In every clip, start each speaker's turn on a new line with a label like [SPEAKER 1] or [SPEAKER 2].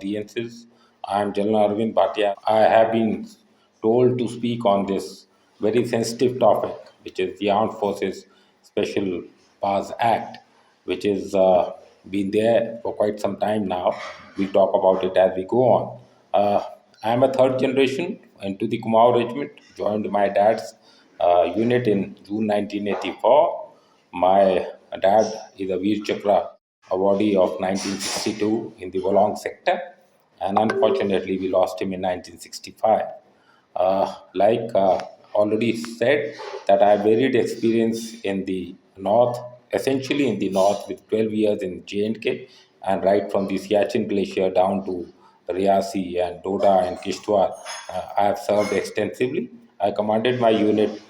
[SPEAKER 1] audiences. I am General Arvind Bhatia. I have been told to speak on this very sensitive topic, which is the Armed Forces Special Powers Act, which is been there for quite some time now. We'll talk about it as we go on. I am a third generation into the Kumaon Regiment, joined my dad's unit in June 1984. My dad is a Veer Chakra awardee of 1962 in the Wolong sector, and unfortunately, we lost him in 1965. Like already said, that I have varied experience in the north, essentially in the north, with 12 years in J&K, and right from the Siachen Glacier down to Riyasi and Doda and Kishtwar. I have served extensively. I commanded my unit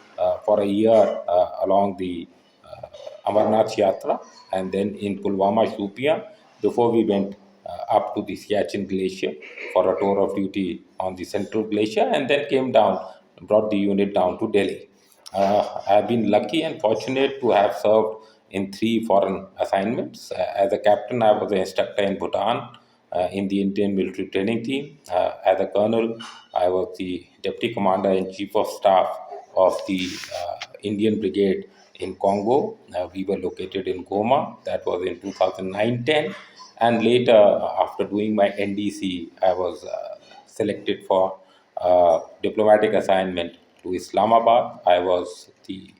[SPEAKER 1] for a year along the Amarnath Yatra, and then in Pulwama, Shupia, before we went up to the Siachen Glacier for a tour of duty on the Central Glacier, and then came down, brought the unit down to Delhi. I have been lucky and fortunate to have served in three foreign assignments. As a captain, I was an instructor in Bhutan in the Indian military training team. As a colonel, I was the deputy commander and chief of staff of the Indian Brigade in Congo. We were located in Goma. That was in 2009-10. And later, after doing my NDC, I was selected for diplomatic assignment to Islamabad. I was the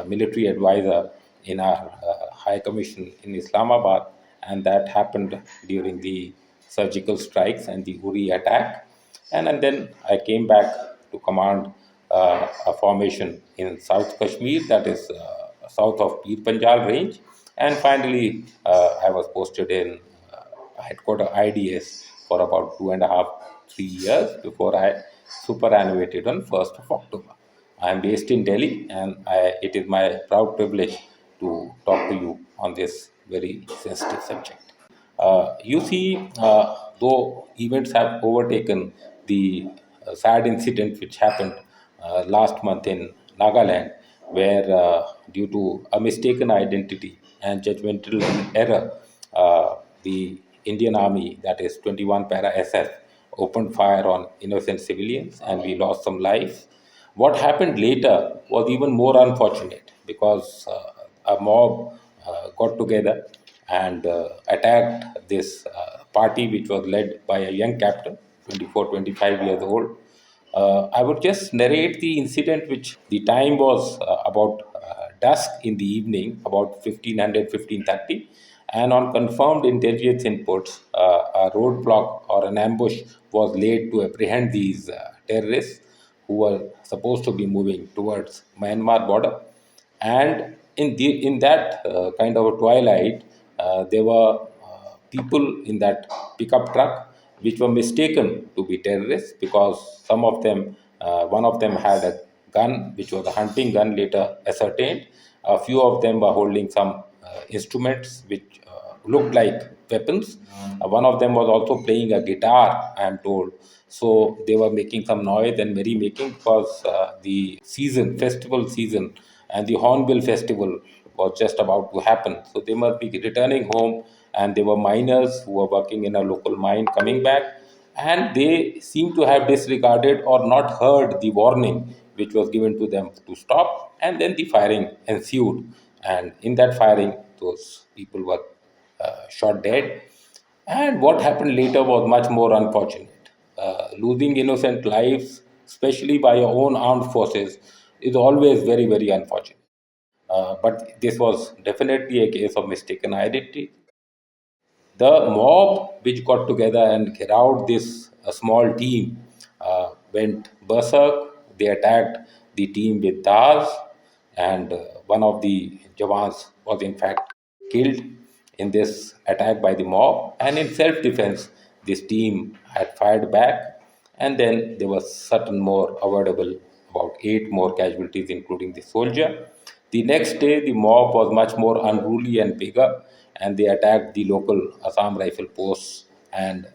[SPEAKER 1] military advisor in our High Commission in Islamabad, and that happened during the surgical strikes and the Uri attack. And then I came back to command a formation in South Kashmir, that is south of Pir Panjal range. And finally, I was posted in headquarter IDS for about 2.5, 3 years before I superannuated on 1st of October. I am based in Delhi, and it is my proud privilege to talk to you on this very sensitive subject. Though events have overtaken the sad incident which happened last month in Nagaland, where due to a mistaken identity and judgmental error, the Indian Army, that is 21 Para SF, opened fire on innocent civilians and we lost some lives. What happened later was even more unfortunate because a mob got together and attacked this party, which was led by a young captain, 24, 25 years old. I would just narrate the incident, which the time was about dusk in the evening, about 1500, 1530. And on confirmed intelligence inputs, a roadblock or an ambush was laid to apprehend these terrorists who were supposed to be moving towards Myanmar border. And in that kind of a twilight, there were people in that pickup truck which were mistaken to be terrorists because one of them had a gun, which was a hunting gun, later ascertained. A few of them were holding some instruments which looked like weapons. One of them was also playing a guitar, I am told. So they were making some noise and merrymaking because the festival season, and the Hornbill Festival was just about to happen. So they must be returning home, and they were miners who were working in a local mine coming back, and they seem to have disregarded or not heard the warning which was given to them to stop, and then the firing ensued. And in that firing, those people were shot dead. And what happened later was much more unfortunate. Losing innocent lives, especially by your own armed forces, is always very, very unfortunate. But this was definitely a case of mistaken identity. The mob which got together and crowd this small team went berserk. They attacked the team with dars, and one of the Jawans was in fact killed in this attack by the mob. And in self defense, this team had fired back, and then there was certain more avoidable, about 8 more casualties, including the soldier. The next day, the mob was much more unruly and bigger, and they attacked the local Assam rifle posts and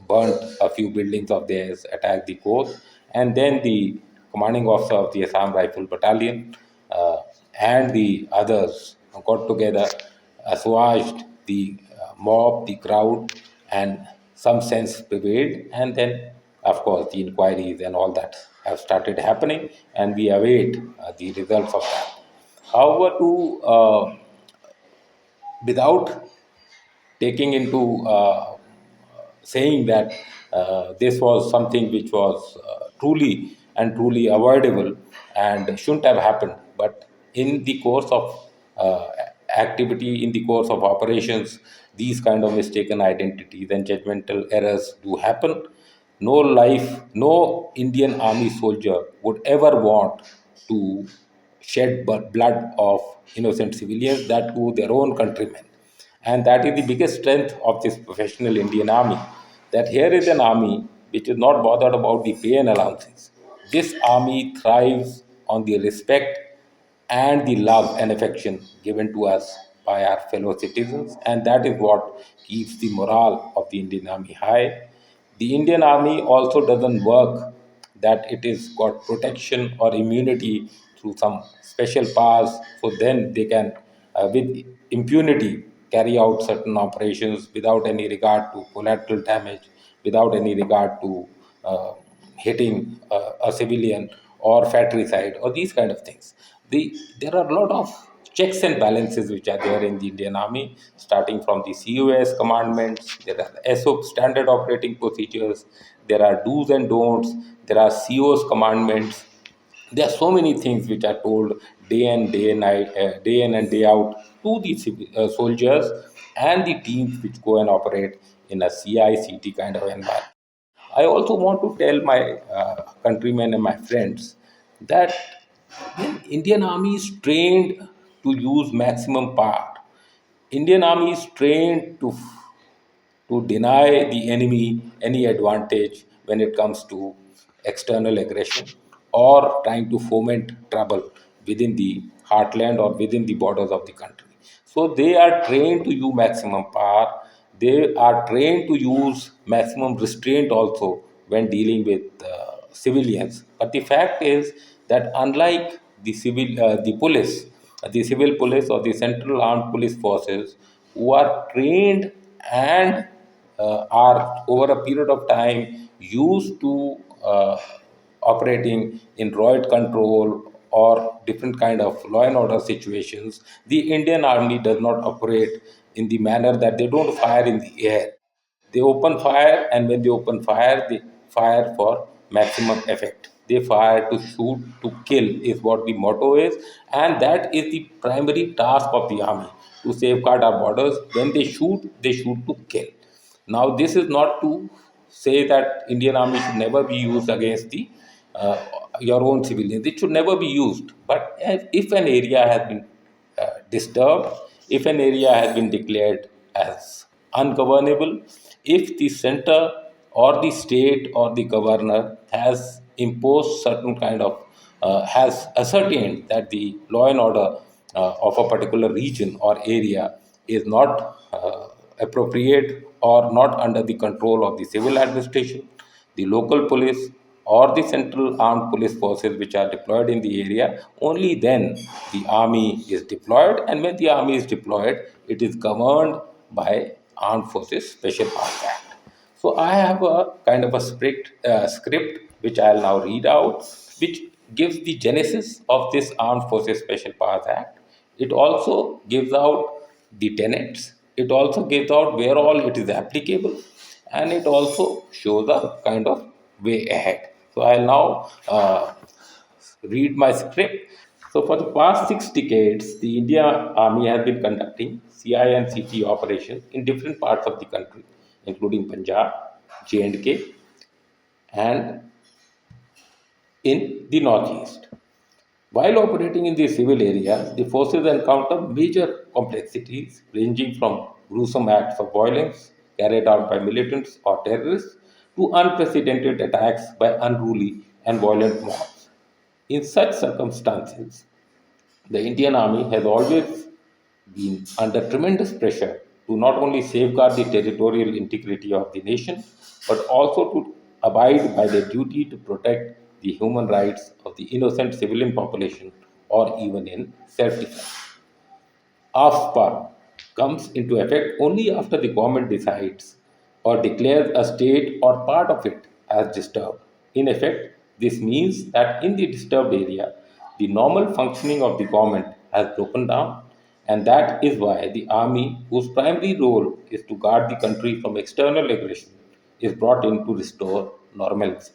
[SPEAKER 1] burnt a few buildings of theirs, attacked the coast, and then the commanding officer of the Assam Rifle Battalion and the others got together, assuaged the mob, the crowd, and some sense prevailed, and then, of course, the inquiries and all that have started happening, and we await the results of that. However, to without taking into saying that this was something which was truly and truly avoidable and shouldn't have happened. But in the course of activity, in the course of operations, these kind of mistaken identities and judgmental errors do happen. No life, no Indian army soldier would ever want to shed blood of innocent civilians, that to their own countrymen. And that is the biggest strength of this professional Indian army. That here is an army which is not bothered about the pay and allowances. This army thrives on the respect and the love and affection given to us by our fellow citizens, and that is what keeps the morale of the Indian army high. The Indian army also doesn't work that it is got protection or immunity through some special powers, so then they can, with impunity, carry out certain operations without any regard to collateral damage, without any regard to hitting a civilian or fratricide or these kind of things. There are a lot of checks and balances which are there in the Indian Army, starting from the COS commandments, there are SOP standard operating procedures, there are do's and don'ts, there are COS commandments. There are so many things which are told day night, day in and day out to the soldiers and the teams which go and operate in a CICT kind of environment. I also want to tell my countrymen and my friends that when Indian Army is trained to use maximum power, Indian Army is trained to deny the enemy any advantage when it comes to external aggression or trying to foment trouble within the heartland or within the borders of the country. So they are trained to use maximum power. They are trained to use maximum restraint also when dealing with civilians. But the fact is that unlike the civil police or the central armed police forces, who are trained and are over a period of time used to operating in roid control or different kind of law and order situations, the Indian army does not operate in the manner that they don't fire in the air. They open fire, and when they open fire, they fire for maximum effect. They fire to shoot to kill, is what the motto is, and that is the primary task of the army, to safeguard our borders. When they shoot to kill. Now, this is not to say that Indian Army should never be used against the uh, your own civilians. It should never be used. But if an area has been disturbed, if an area has been declared as ungovernable, if the center or the state or the governor has imposed certain kind of has ascertained that the law and order of a particular region or area is not appropriate or not under the control of the civil administration, the local police, or the central armed police forces which are deployed in the area, only then the army is deployed. And when the army is deployed, it is governed by Armed Forces Special Powers Act. So I have a kind of a script which I'll now read out, which gives the genesis of this Armed Forces Special Powers Act. It also gives out the tenets. It also gives out where all it is applicable, and it also shows a kind of way ahead. So I'll now read my script. So for the past 6 decades, the India Army has been conducting CI and CT operations in different parts of the country, including Punjab, J&K, and in the Northeast. While operating in these civil areas, the forces encounter major complexities ranging from gruesome acts of violence carried out by militants or terrorists to unprecedented attacks by unruly and violent mobs. In such circumstances, the Indian Army has always been under tremendous pressure to not only safeguard the territorial integrity of the nation, but also to abide by their duty to protect the human rights of the innocent civilian population or even in self defense. AFPA comes into effect only after the government decides or declares a state or part of it as disturbed. In effect, this means that in the disturbed area, the normal functioning of the government has broken down, and that is why the army, whose primary role is to guard the country from external aggression, is brought in to restore normalcy.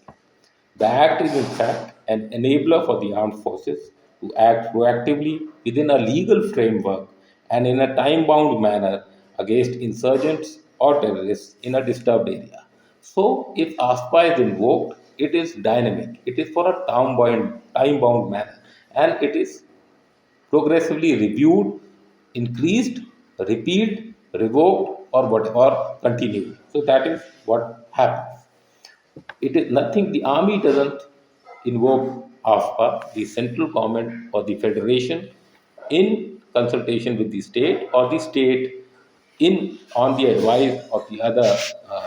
[SPEAKER 1] The Act is, in fact, an enabler for the armed forces to act proactively within a legal framework and in a time bound manner against insurgents or terrorists in a disturbed area. So, if ASPA is invoked, it is dynamic, it is for a time bound manner, and it is progressively reviewed, increased, repealed, revoked, or whatever continued. So, that is what happens. It is nothing, the army doesn't invoke AFPA, the central government or the federation, in consultation with the state, or the state in on the advice of the other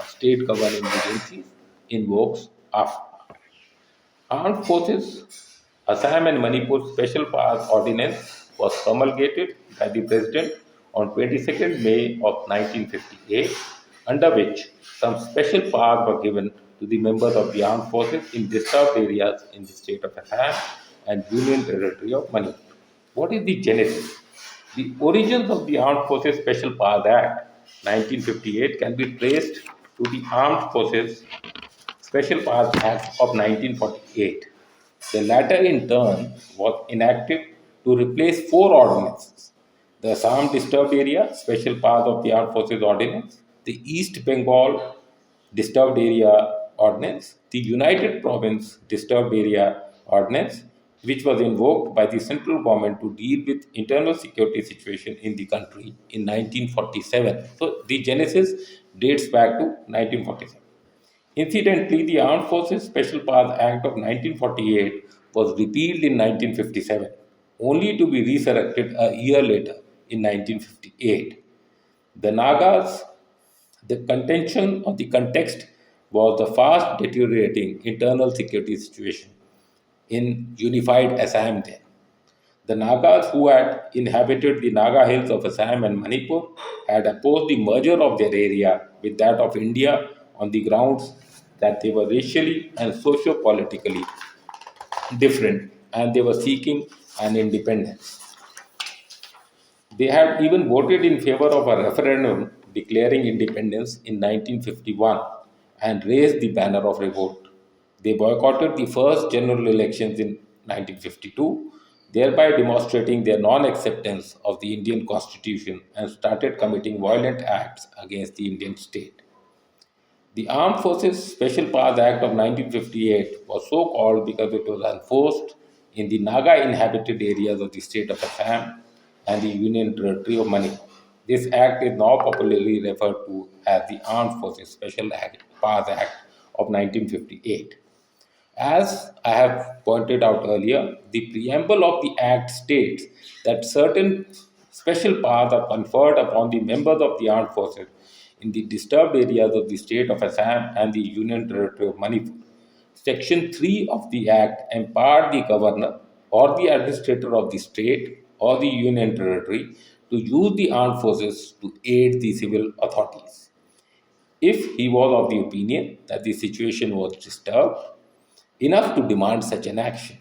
[SPEAKER 1] state governing agencies invokes AFPA. Armed Forces Assam and Manipur Special Powers Ordinance was promulgated by the President on 22nd May of 1958, under which some special powers were given to the members of the armed forces in disturbed areas in the state of Assam and Union Territory of Manipur. What is the genesis? The origins of the Armed Forces Special Powers Act 1958 can be traced to the Armed Forces Special Powers Act of 1948. The latter, in turn, was enacted to replace four ordinances: the Assam Disturbed Area Special Powers of the Armed Forces Ordinance, the East Bengal Disturbed Area Ordinance, the United Province Disturbed Area Ordinance, which was invoked by the central government to deal with internal security situation in the country in 1947. So the genesis dates back to 1947. Incidentally, the Armed Forces Special Powers Act of 1948 was repealed in 1957, only to be resurrected a year later in 1958. The Nagas, the contention of the context was the fast deteriorating internal security situation in unified Assam then. The Nagas who had inhabited the Naga hills of Assam and Manipur had opposed the merger of their area with that of India on the grounds that they were racially and socio-politically different, and they were seeking an independence. They had even voted in favor of a referendum declaring independence in 1951 and raised the banner of revolt. They boycotted the first general elections in 1952, thereby demonstrating their non acceptance of the Indian Constitution, and started committing violent acts against the Indian state. The Armed Forces Special Powers Act of 1958 was so called because it was enforced in the Naga inhabited areas of the state of Assam and the Union Territory of Manipur. This act is now popularly referred to as the Armed Forces Powers Act of 1958. As I have pointed out earlier, the preamble of the Act states that certain special powers are conferred upon the members of the armed forces in the disturbed areas of the state of Assam and the Union Territory of Manipur. Section 3 of the Act empowered the governor or the administrator of the state or the Union Territory to use the armed forces to aid the civil authorities. If he was of the opinion that the situation was disturbed enough to demand such an action,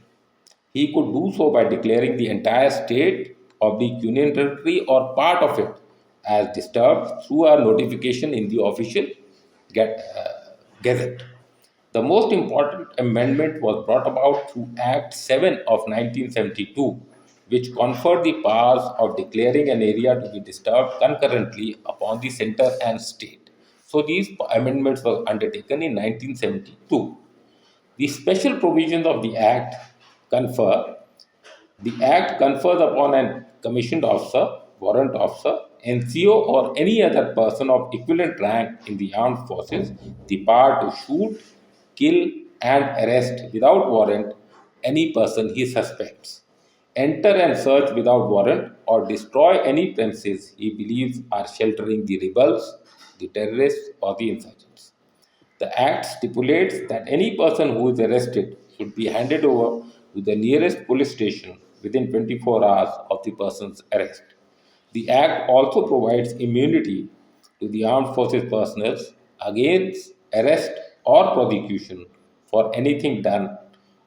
[SPEAKER 1] he could do so by declaring the entire state of the Union Territory or part of it as disturbed through a notification in the official gazette. The most important amendment was brought about through Act 7 of 1972, which conferred the powers of declaring an area to be disturbed concurrently upon the center and state. So these amendments were undertaken in 1972. The special provisions of confer the Act confers upon a commissioned officer, warrant officer, NCO, or any other person of equivalent rank in the armed forces the power to shoot, kill, and arrest without warrant any person he suspects, enter and search without warrant, or destroy any premises he believes are sheltering the rebels, the terrorists, or the insurgents. The Act stipulates that any person who is arrested should be handed over to the nearest police station within 24 hours of the person's arrest. The Act also provides immunity to the armed forces personnel against arrest or prosecution for anything done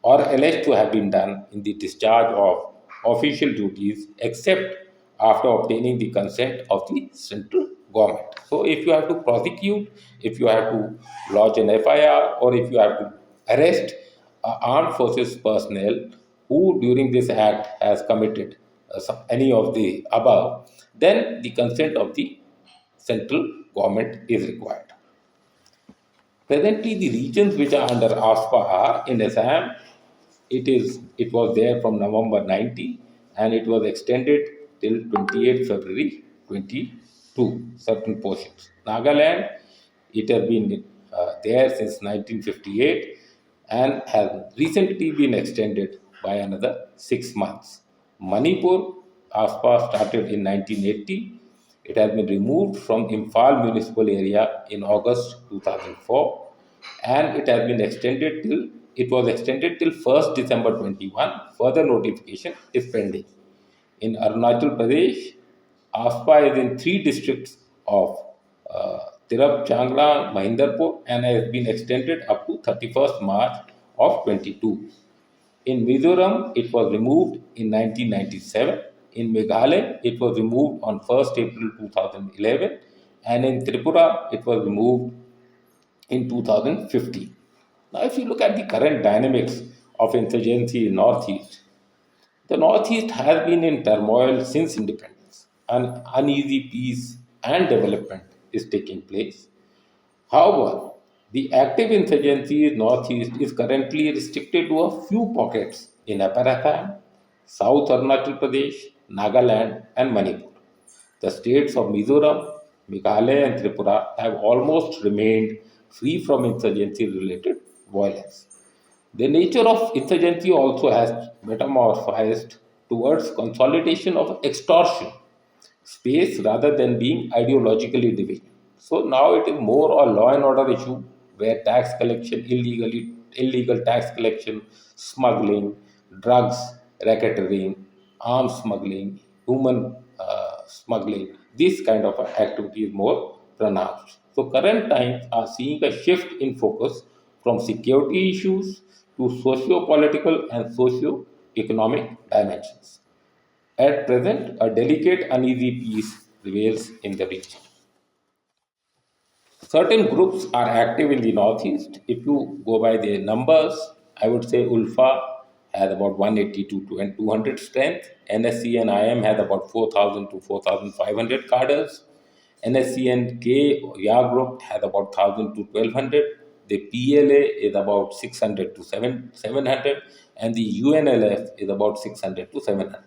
[SPEAKER 1] or alleged to have been done in the discharge of official duties except after obtaining the consent of the central government. So, if you have to prosecute, if you have to lodge an FIR, or if you have to arrest armed forces personnel who during this act has committed any of the above, then the consent of the central government is required. Presently, the regions which are under ASPA are in Assam. It was there from November 90 and it was extended till 28th February 22. Certain portions. Nagaland, it has been there since 1958 and has recently been extended by another 6 months. Manipur, ASPA started in 1980. It has been removed from Imphal municipal area in August 2004 and it was extended till 1st December 21. Further notification is pending. In Arunachal Pradesh, ASPA is in three districts of Tirap, Changla, Mahindarpur and has been extended up to 31st March of 22. In Mizoram, it was removed in 1997. In Meghalaya, it was removed on 1st April 2011. And in Tripura, it was removed in 2015. Now, if you look at the current dynamics of insurgency in Northeast, the Northeast has been in turmoil since independence. An uneasy peace and development is taking place. However, the active insurgency in Northeast is currently restricted to a few pockets in Upper Assam, South Arunachal Pradesh, Nagaland, and Manipur. The states of Mizoram, Meghalaya, and Tripura have almost remained free from insurgency related violence. The nature of insurgency also has metamorphosed towards consolidation of extortion space rather than being ideologically divided. So now it is more a law and order issue where tax collection, illegal tax collection, smuggling, drugs, racketeering, arms smuggling, human smuggling, this kind of activity is more pronounced. So current times are seeing a shift in focus from security issues to socio-political and socio-economic dimensions. At present, a delicate, uneasy peace prevails in the region. Certain groups are active in the northeast. If you go by the numbers, I would say ULFA has about 182 and 200 strength. NSC and IM has about 4,000 to 4,500 cadres. NSC and K YA group has about 1,000 to 1,200. The PLA is about 600 to 700, and the UNLF is about 600 to 700.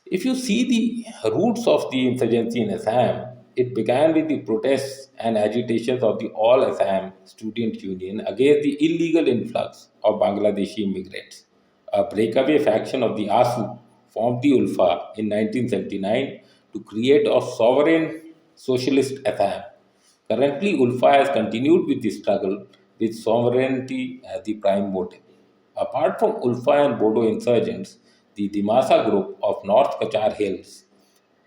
[SPEAKER 1] If you see the roots of the insurgency in Assam, it began with the protests and agitations of the All Assam Student Union against the illegal influx of Bangladeshi immigrants. A breakaway faction of the ASU formed the ULFA in 1979 to create a sovereign socialist Assam. Currently, ULFA has continued with the struggle with sovereignty as the prime motive. Apart from ULFA and Bodo insurgents, the Dimasa group of North Kachar Hills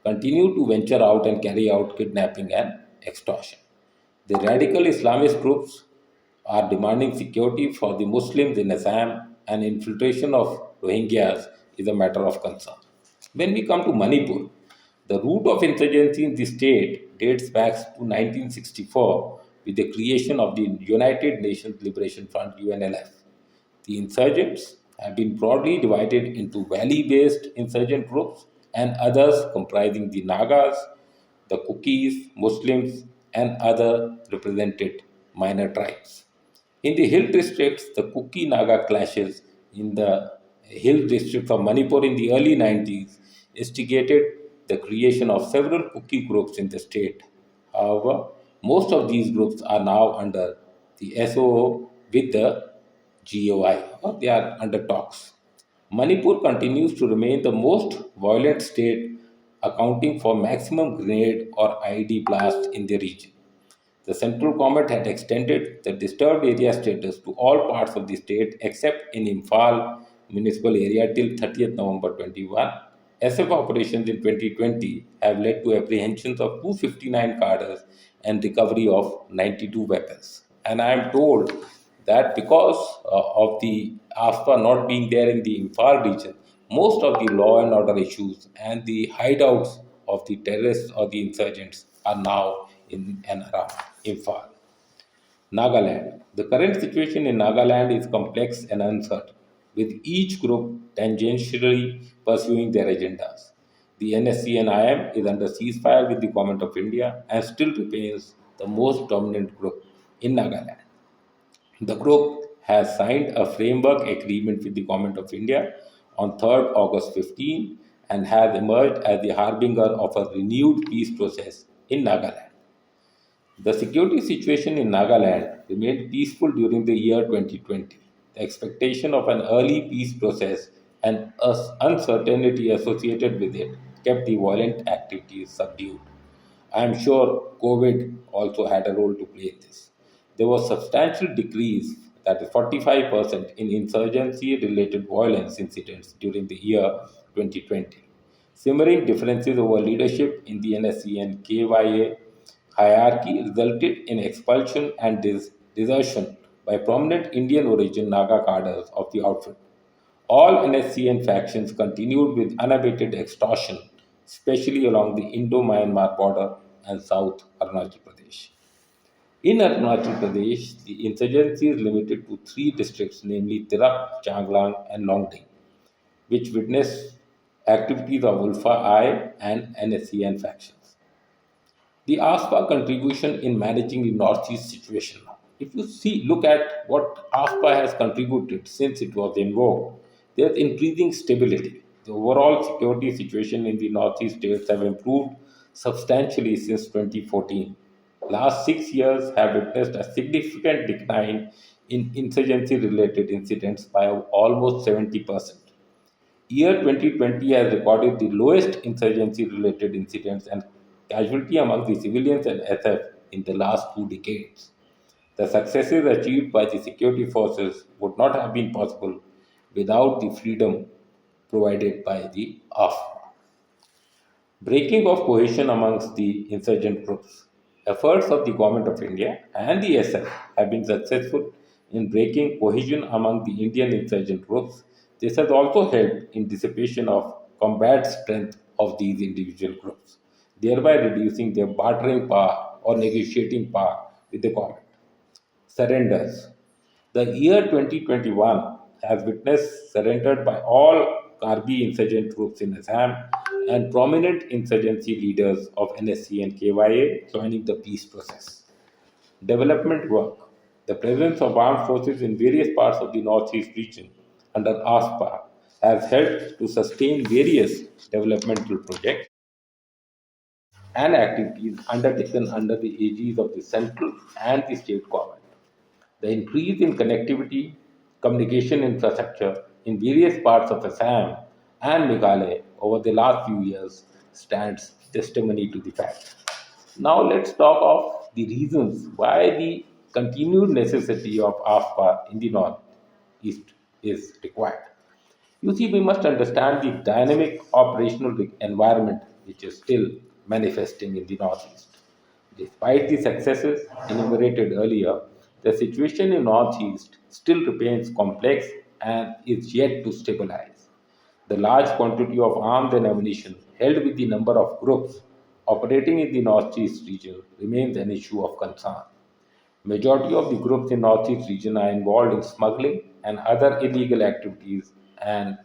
[SPEAKER 1] continue to venture out and carry out kidnapping and extortion. The radical Islamist groups are demanding security for the Muslims in Assam, and infiltration of Rohingyas is a matter of concern. When we come to Manipur, the root of insurgency in the state dates back to 1964 with the creation of the United Nations Liberation Front UNLF. The insurgents have been broadly divided into valley based insurgent groups and others comprising the Nagas, the Kukis, Muslims, and other represented minor tribes. In the hill districts, the Kuki Naga clashes in the hill districts of Manipur in the early 90s instigated the creation of several Kuki groups in the state. However, most of these groups are now under the SOO with the GOI, or they are under talks. Manipur continues to remain the most violent state, accounting for maximum grenade or IED blasts in the region. The central government had extended the disturbed area status to all parts of the state except in Imphal municipal area till 30th November 21. SF operations in 2020 have led to apprehensions of 259 cadres and recovery of 92 weapons. And I am told that because of the AFPA not being there in the Imphal region, most of the law and order issues and the hideouts of the terrorists or the insurgents are now in and around Imphal. Nagaland. The current situation in Nagaland is complex and uncertain, with each group tangentially pursuing their agendas. The NSCN-IM is under ceasefire with the Government of India and still remains the most dominant group in Nagaland. The group has signed a framework agreement with the Government of India on 3rd August 15 and has emerged as the harbinger of a renewed peace process in Nagaland. The security situation in Nagaland remained peaceful during the year 2020. The expectation of an early peace process and uncertainty associated with it kept the violent activities subdued. I am sure COVID also had a role to play in this. There was substantial decrease, that is 45%, in insurgency related violence incidents during the year 2020. Simmering differences over leadership in the NSC and KYA hierarchy resulted in expulsion and desertion by prominent Indian origin Naga cadres of the outfit. All NSCN factions continued with unabated extortion, especially along the Indo Myanmar border and South Arunachal Pradesh. In Arunachal Pradesh, the insurgency is limited to three districts, namely Tirap, Changlang, and Longding, which witnessed activities of Ulfa I and NSCN factions. The ASPA contribution in managing the Northeast situation. If you look at what ASPA has contributed since it was invoked, there's increasing stability. The overall security situation in the Northeast states have improved substantially since 2014. Last 6 years have witnessed a significant decline in insurgency-related incidents by almost 70%. Year 2020 has recorded the lowest insurgency related incidents and casualty among the civilians and SF in the last 2 decades. The successes achieved by the security forces would not have been possible without the freedom provided by the AFP. Breaking of cohesion amongst the insurgent groups. Efforts of the Government of India and the SF have been successful in breaking cohesion among the Indian insurgent groups. This has also helped in dissipation of combat strength of these individual groups, thereby reducing their bartering power or negotiating power with the government. Surrenders. The year 2021 has witnessed surrender by all Karbi insurgent groups in Assam and prominent insurgency leaders of NSC and KYA joining the peace process. Development work. The presence of armed forces in various parts of the Northeast region under ASPA has helped to sustain various developmental projects and activities undertaken under the aegis of the central and the state government. The increase in connectivity, communication infrastructure in various parts of Assam and Meghalaya over the last few years stands testimony to the fact. Now let's talk of the reasons why the continued necessity of AFPA in the Northeast is required. You see, we must understand the dynamic operational environment which is still manifesting in the Northeast. Despite the successes enumerated earlier, the situation in Northeast still remains complex and is yet to stabilize. The large quantity of arms and ammunition held with the number of groups operating in the Northeast region remains an issue of concern. Majority of the groups in Northeast region are involved in smuggling and other illegal activities and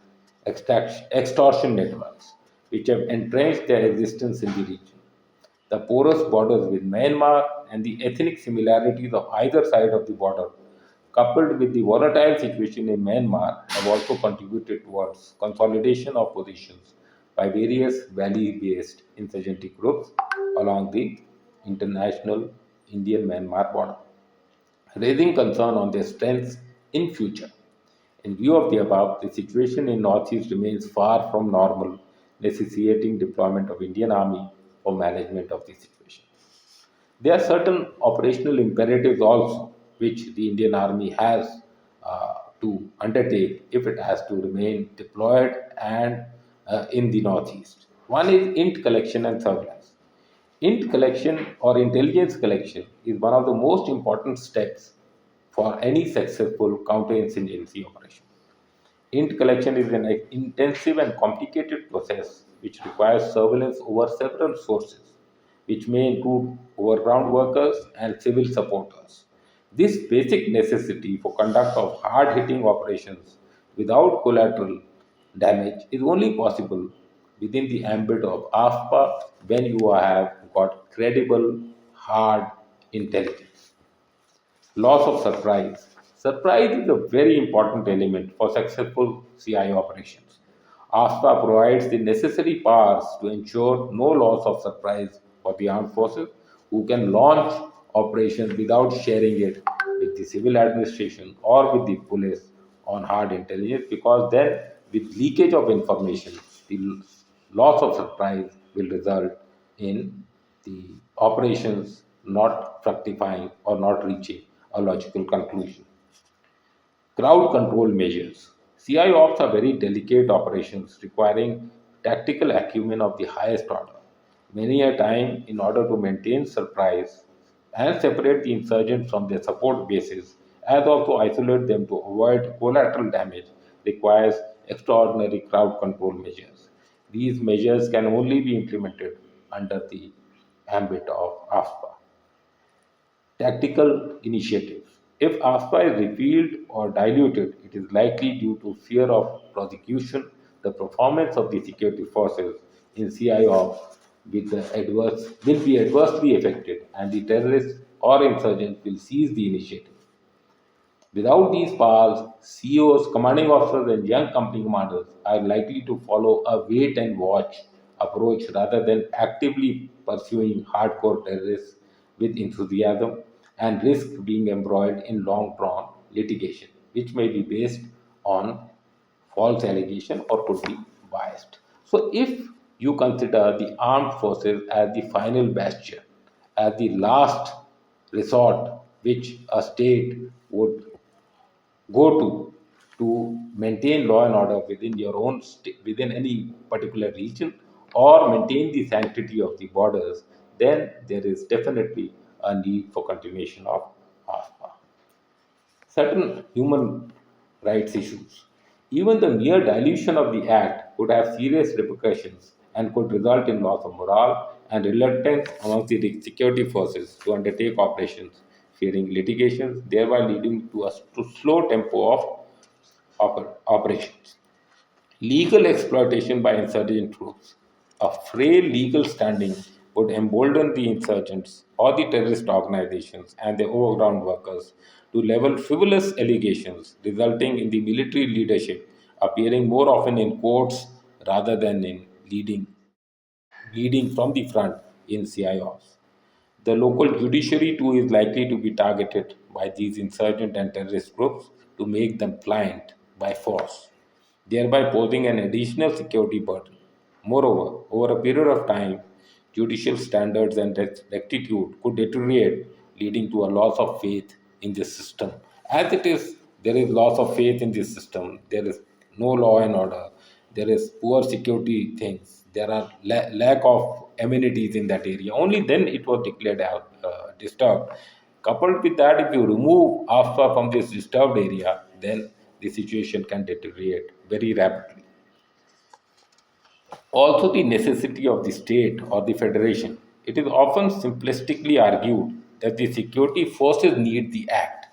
[SPEAKER 1] extortion networks, which have entrenched their existence in the region. The porous borders with Myanmar and the ethnic similarities of either side of the border, coupled with the volatile situation in Myanmar, have also contributed towards consolidation of positions by various valley-based insurgency groups along the international Indian-Myanmar border, raising concern on their strengths in future. In view of the above, the situation in Northeast remains far from normal, necessitating deployment of Indian Army for management of the situation. There are certain operational imperatives also which the Indian Army has to undertake if it has to remain deployed and in the Northeast. One is int collection and surveillance. Int collection or intelligence collection is one of the most important steps for any successful counterinsurgency operation. Int collection is an intensive and complicated process which requires surveillance over several sources, which may include overground workers and civil supporters. This basic necessity for conduct of hard-hitting operations without collateral damage is only possible within the ambit of AFPA when you have got credible hard intelligence. Loss of surprise. Surprise is a very important element for successful CI operations. ASPA provides the necessary powers to ensure no loss of surprise for the armed forces who can launch operations without sharing it with the civil administration or with the police on hard intelligence, because then with leakage of information the loss of surprise will result in the operations not fructifying or not reaching a logical conclusion. Crowd control measures. CI ops are very delicate operations requiring tactical acumen of the highest order. Many a time, in order to maintain surprise and separate the insurgents from their support bases, as also isolate them to avoid collateral damage, requires extraordinary crowd control measures. These measures can only be implemented under the ambit of AFPA. Tactical initiative. If ASPA is repealed or diluted, it is likely due to fear of prosecution. The performance of the security forces in CIOP will be adversely affected, and the terrorists or insurgents will seize the initiative. Without these powers, CEOs, commanding officers, and young company commanders are likely to follow a wait and watch approach rather than actively pursuing hardcore terrorists with enthusiasm and risk being embroiled in long drawn litigation, which may be based on false allegation or could be biased. So, if you consider the armed forces as the final bastion, as the last resort which a state would go to maintain law and order within your own within any particular region or maintain the sanctity of the borders, then there is definitely a need for continuation of AFPA. Certain human rights issues. Even the mere dilution of the act could have serious repercussions and could result in loss of morale and reluctance amongst the security forces to undertake operations, fearing litigations, thereby leading to a slow tempo of operations. Legal exploitation by insurgent groups. A frail legal standing would embolden the insurgents or the terrorist organizations and their overground workers to level frivolous allegations, resulting in the military leadership appearing more often in courts rather than in leading from the front in CIOs. The local judiciary too is likely to be targeted by these insurgent and terrorist groups to make them pliant by force, thereby posing an additional security burden. Moreover, over a period of time, judicial standards and rectitude could deteriorate, leading to a loss of faith in the system. As it is, there is loss of faith in this system. There is no law and order. There is poor security things. There are lack of amenities in that area. Only then it was declared out disturbed. Coupled with that, if you remove AFA from this disturbed area, then the situation can deteriorate very rapidly. Also, the necessity of the state or the federation. It is often simplistically argued that the security forces need the act.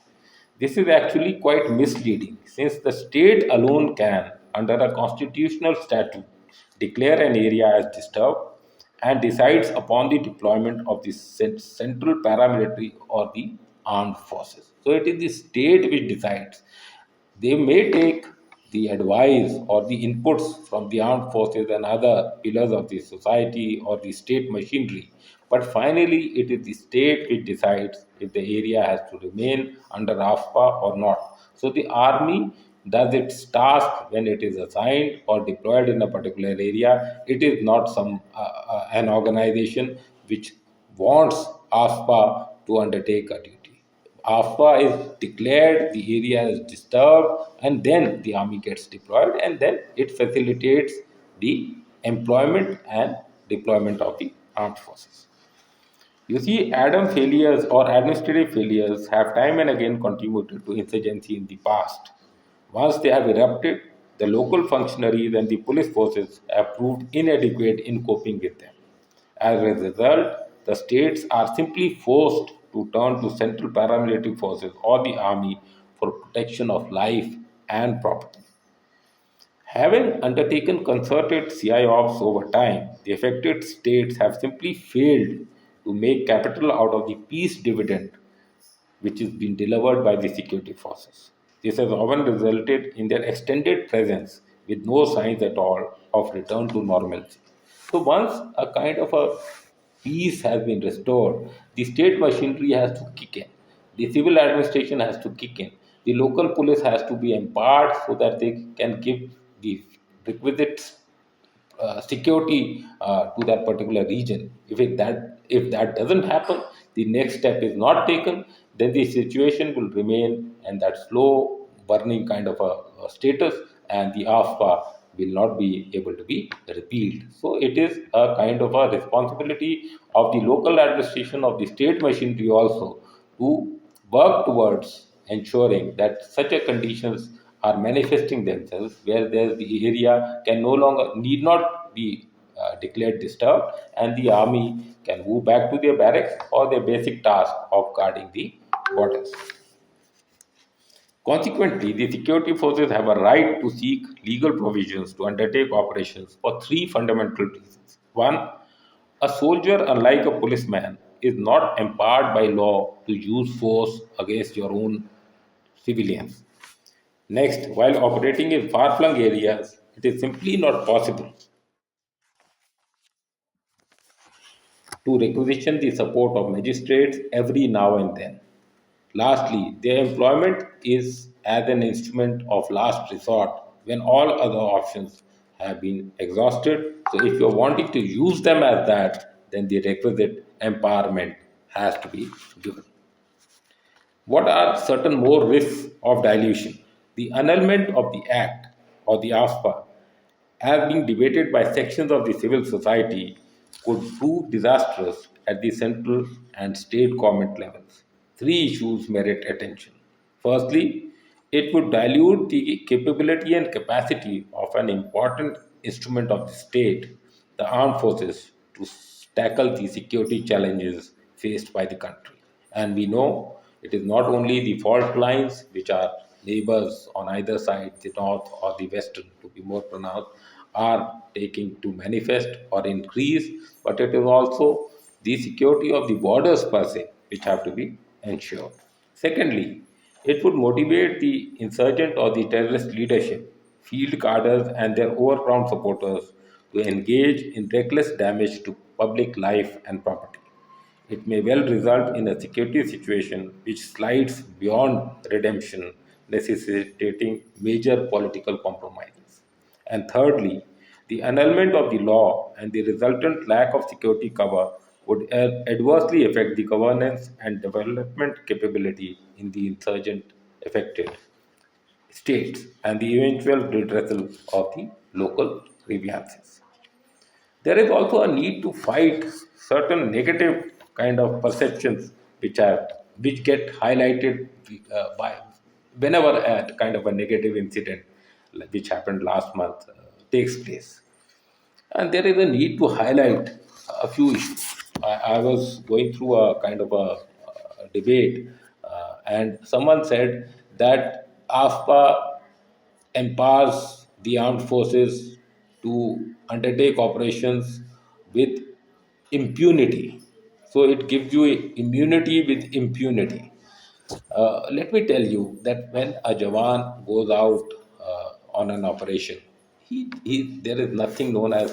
[SPEAKER 1] This is actually quite misleading since the state alone can, under a constitutional statute, declare an area as disturbed and decides upon the deployment of the central paramilitary or the armed forces. So it is the state which decides. They may take the advice or the inputs from the armed forces and other pillars of the society or the state machinery, but finally it is the state which decides if the area has to remain under AFPA or not. So the army does its task when it is assigned or deployed in a particular area. It is not some an organization which wants AFPA to undertake a duty. AFA is declared, the area is disturbed, and then the army gets deployed, and then it facilitates the employment and deployment of the armed forces. You see, Adam failures or administrative failures have time and again contributed to insurgency in the past. Once they have erupted, the local functionaries and the police forces have proved inadequate in coping with them. As a result, the states are simply forced to turn to central paramilitary forces or the army for protection of life and property. Having undertaken concerted CI ops over time, the affected states have simply failed to make capital out of the peace dividend which is being delivered by the security forces. This has often resulted in their extended presence with no signs at all of return to normalcy. So once a kind of a peace has been restored, the state machinery has to kick in. The civil administration has to kick in. The local police has to be empowered so that they can give the requisite security to that particular region. If that doesn't happen, the next step is not taken, then the situation will remain and that slow burning kind of a status, and the AFPA will not be able to be repealed. So it is a kind of a responsibility of the local administration of the state machinery also to work towards ensuring that such a conditions are manifesting themselves where the area can no longer need not be declared disturbed, and the army can move back to their barracks or their basic task of guarding the borders. Consequently, the security forces have a right to seek legal provisions to undertake operations for three fundamental reasons. One, a soldier, unlike a policeman, is not empowered by law to use force against your own civilians. Next, while operating in far flung areas, it is simply not possible to requisition the support of magistrates every now and then. Lastly, their employment is as an instrument of last resort when all other options have been exhausted. So, if you're wanting to use them as that, then the requisite empowerment has to be given. What are certain more risks of dilution? The annulment of the Act or the AFPA, as being debated by sections of the civil society, could prove disastrous at the central and state government levels. Three issues merit attention. Firstly, it would dilute the capability and capacity of an important instrument of the state, the armed forces, to tackle the security challenges faced by the country. And we know it is not only the fault lines, which are neighbors on either side, the north or the western, to be more pronounced, are taking to manifest or increase, but it is also the security of the borders per se, which have to be ensured. Secondly, it would motivate the insurgent or the terrorist leadership, field cadres, and their overground supporters to engage in reckless damage to public life and property. It may well result in a security situation which slides beyond redemption, necessitating major political compromises. And thirdly, the annulment of the law and the resultant lack of security cover would adversely affect the governance and development capability in the insurgent affected states and the eventual redressal of the local grievances. There is also a need to fight certain negative kind of perceptions which get highlighted by whenever a kind of a negative incident which happened last month takes place, and there is a need to highlight a few issues. I was going through a kind of a debate, and someone said that AFPA empowers the armed forces to undertake operations with impunity. So it gives you immunity with impunity. Let me tell you that when a Jawan goes out on an operation, there is nothing known as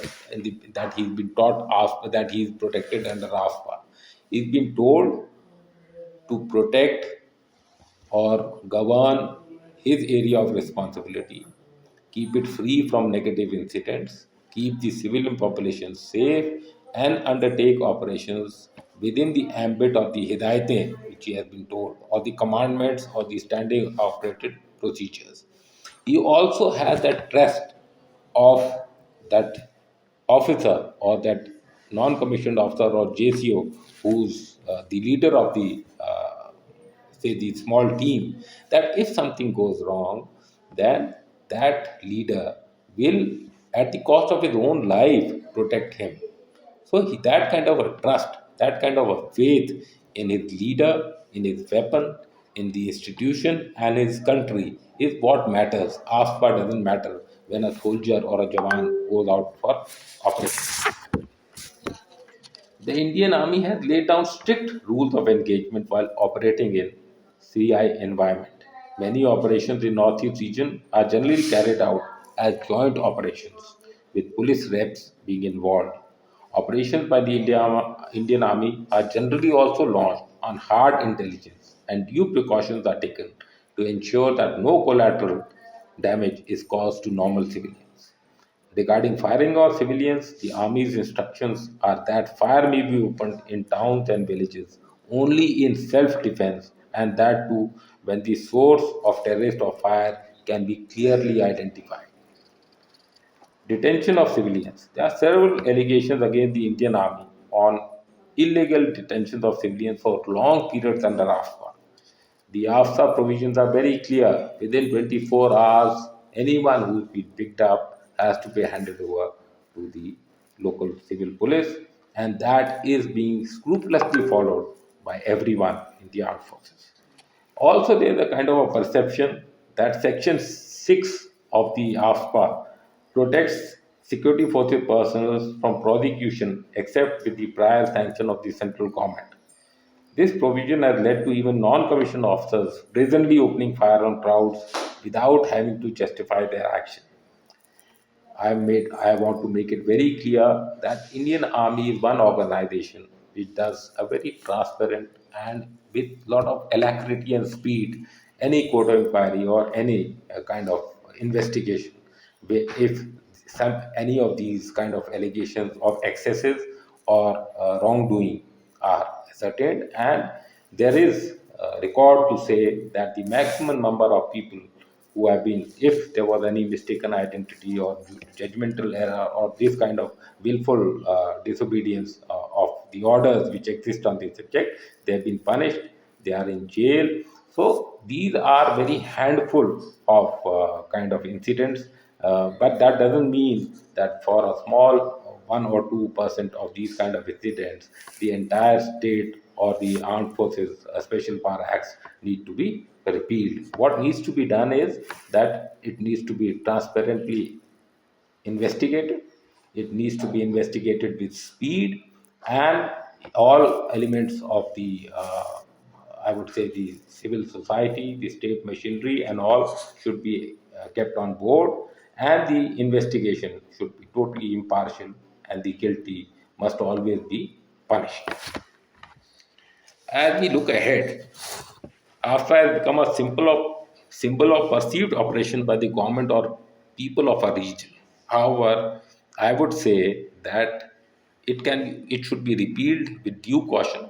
[SPEAKER 1] that he's been taught AFPA, that he's protected under AFPA. He's been told to protect or govern his area of responsibility, keep it free from negative incidents, keep the civilian population safe, and undertake operations within the ambit of the hidayatein, which he has been told, or the commandments or the standing operated procedures. He also has that trust of that officer or that non-commissioned officer or JCO, who's the leader of the say the small team, that if something goes wrong, then that leader will, at the cost of his own life, protect him. So that kind of a trust, that kind of a faith in his leader, in his weapon, in the institution and his country is what matters. AFPA doesn't matter when a soldier or a Jawan goes out for operation. The Indian Army has laid down strict rules of engagement while operating in CI environment. Many operations in Northeast region are generally carried out as joint operations, with police reps being involved. Operations by the Indian Army are generally also launched on hard intelligence, and due precautions are taken to ensure that no collateral damage is caused to normal civilians. Regarding firing of civilians, the army's instructions are that fire may be opened in towns and villages only in self defense, and that too when the source of terrorist or fire can be clearly identified. Detention of civilians. There are several allegations against the Indian Army on illegal detentions of civilians for long periods under AFPA. The AFSA provisions are very clear. Within 24 hours, anyone who's been picked up has to be handed over to the local civil police, and that is being scrupulously followed by everyone in the armed forces. Also, there is a kind of a perception that Section 6 of the AFPA protects security forces personnel from prosecution except with the prior sanction of the central government. This provision has led to even non-commissioned officers brazenly opening fire on crowds without having to justify their action. I want to make it very clear that Indian Army is one organization which does a very transparent and with lot of alacrity and speed any court of inquiry or any kind of investigation. If any of these kind of allegations of excesses or wrongdoing are ascertained, and there is a record to say that the maximum number of people who have been, if there was any mistaken identity or judgmental error or this kind of willful disobedience of the orders which exist on this subject, they have been punished, they are in jail. So these are very handful of kind of incidents, but that doesn't mean that for a small 1 or 2% of these kind of incidents, the entire state or the armed forces special power acts need to be repealed. What needs to be done is that it needs to be transparently investigated. It needs to be investigated with speed, and all elements of the, I would say, the civil society, the state machinery, and all should be kept on board. And the investigation should be totally impartial, and the guilty must always be punished. As we look ahead, AFA has become a symbol of perceived operation by the government or people of a region. However, I would say that it should be repealed with due caution,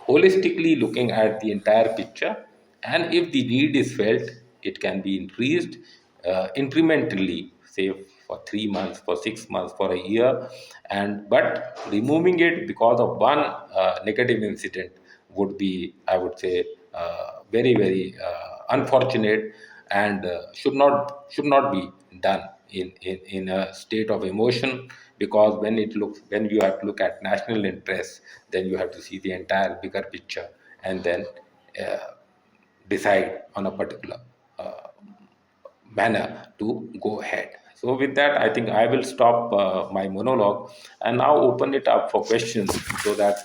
[SPEAKER 1] holistically looking at the entire picture, and if the need is felt, it can be increased incrementally, say for 3 months, for 6 months, for a year, and but removing it because of one negative incident would be, I would say, very very unfortunate, and should not be done in a state of emotion, because when you have to look at national interests, then you have to see the entire bigger picture, and then uh, decide on a particular uh, manner to go ahead. So with that, I think I will stop my monologue and now open it up for questions so that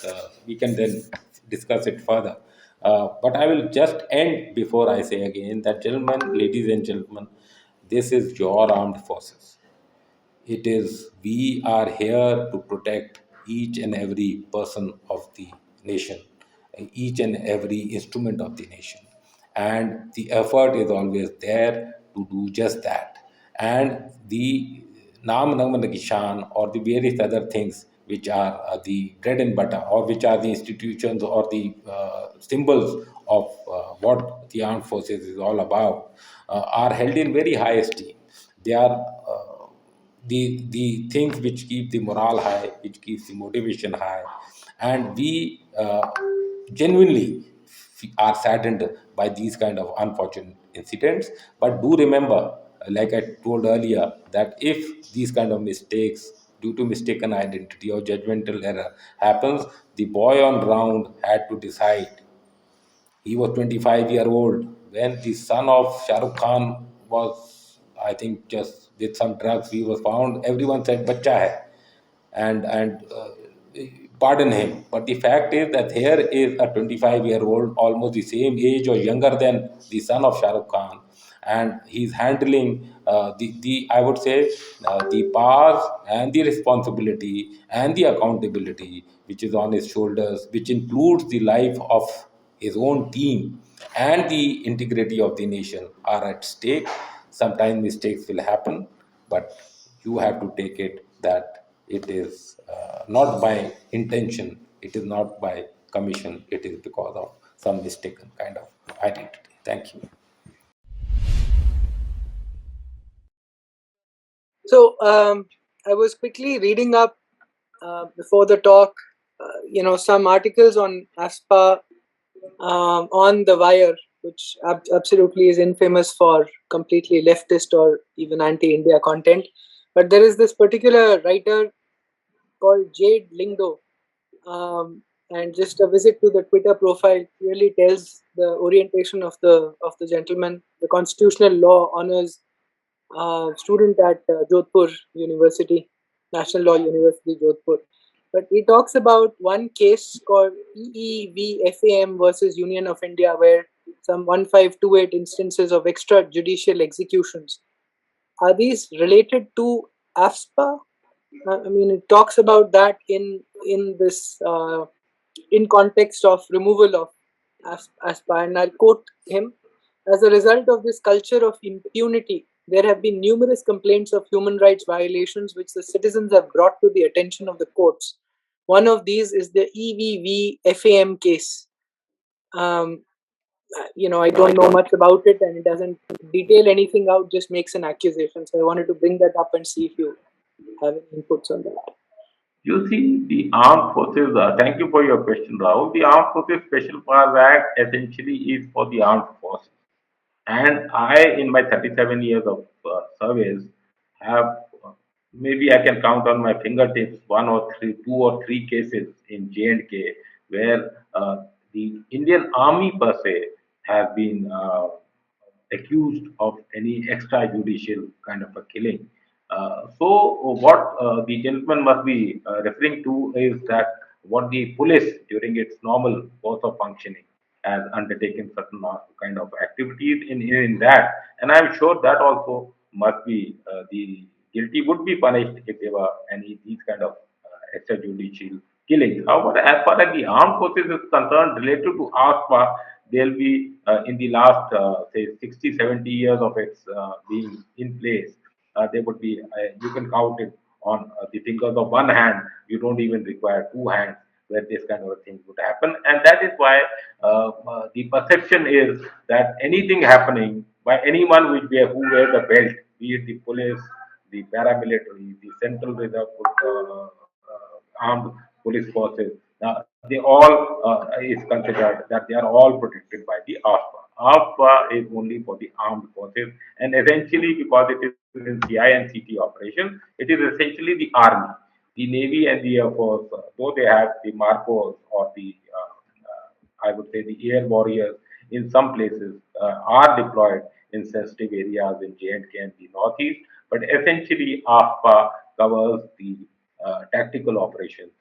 [SPEAKER 1] we can then discuss it further. But I will just end before I say again that, gentlemen, ladies and gentlemen, this is your armed forces. It is, we are here to protect each and every person of the nation, each and every instrument of the nation. And the effort is always there to do just that. And the Nam Nagman Kishan or the various other things which are the bread and butter, or which are the institutions or the symbols of what the armed forces is all about, are held in very high esteem. They are the things which keep the morale high, which keeps the motivation high, and we genuinely are saddened by these kind of unfortunate incidents. But do remember, like I told earlier, that if these kind of mistakes due to mistaken identity or judgmental error happens, the boy on ground had to decide. He was 25-year old when the son of Shah Rukh Khan was, I think, just with some drugs. He was found. Everyone said, "Bacha hai," and pardon him. But the fact is that here is a 25-year-old, almost the same age or younger than the son of Shah Rukh Khan, and he's handling the I would say the powers and the responsibility and the accountability which is on his shoulders, which includes the life of his own team and the integrity of the nation are at stake. Sometimes mistakes will happen, but you have to take it that it is not by intention, it is not by commission, it is because of some mistaken kind of identity. Thank you.
[SPEAKER 2] So I was quickly reading up before the talk, some articles on ASPA on the Wire, which absolutely is infamous for completely leftist or even anti-India content. But there is this particular writer called Jade Lingdo, and just a visit to the Twitter profile clearly tells the orientation of the gentleman. The constitutional law honors student at Jodhpur University, National Law University, Jodhpur. But he talks about one case called EEVFAM versus Union of India, where some 1528 instances of extrajudicial executions. Are these related to AFSPA? I mean, it talks about that in this in context of removal of ASPA, and I'll quote him: "As a result of this culture of impunity, there have been numerous complaints of human rights violations which the citizens have brought to the attention of the courts. One of these is the EVVFAM case. Um, I don't know much about it, and it doesn't detail anything out, just makes an accusation. So I wanted to bring that up and see if you have any inputs on that."
[SPEAKER 1] You see, the armed forces, thank you for your question, Rahul. The Armed Forces Special Powers Act essentially is for the armed forces. And I, in my 37 years of service, have maybe I can count on my fingertips one or three, two or three cases in J&K where the Indian Army per se has been accused of any extrajudicial kind of a killing. So, what the gentleman must be referring to is that what the police during its normal course of functioning has undertaken certain kind of activities in that, and I'm sure that also must be the guilty would be punished if there were any these kind of extrajudicial killings. However, as far as the armed forces is concerned, related to ASPA, there'll be in the last say 60, 70 years of its being in place, there would be you can count it on the fingers of one hand. You don't even require two hands where this kind of a thing would happen, and that is why the perception is that anything happening by anyone who wears the belt, be it the police, the paramilitary, the central reserve armed police forces, they all is considered that they are all protected by the AFPA. AFPA is only for the armed forces, and essentially because it is in CI and CT operation, it is essentially the army, the navy, and the air force. Though they have the Marcos or the I would say the air warriors in some places are deployed in sensitive areas in J&K and the Northeast, but essentially AFPA covers the tactical operations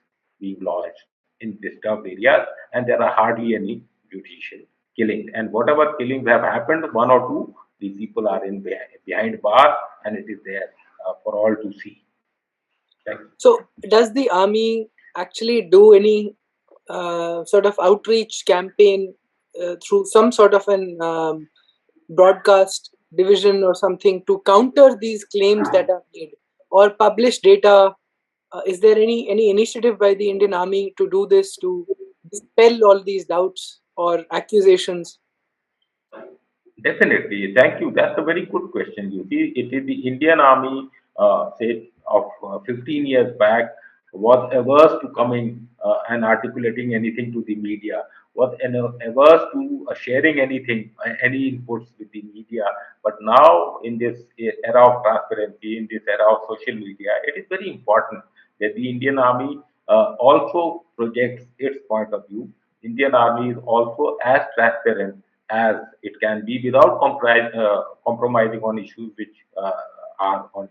[SPEAKER 1] being launched in disturbed areas, and there are hardly any judicial killings. And whatever killings have happened, one or two, the people are in behind bars, and it is there for all to see. Thank you.
[SPEAKER 2] So, does the army actually do any sort of outreach campaign through some sort of an broadcast division or something to counter these claims that are made, or publish data? Is there any initiative by the Indian Army to do this, to dispel all these doubts or accusations?
[SPEAKER 1] Definitely. Thank you. That's a very good question. You see, it is the Indian Army, say, of 15 years back was averse to coming and articulating anything to the media, was averse to sharing anything, any inputs with the media. But now, in this era of transparency, in this era of social media, it is very important that the Indian Army also projects its point of view. Indian Army is also as transparent as it can be without compromising on issues which are on,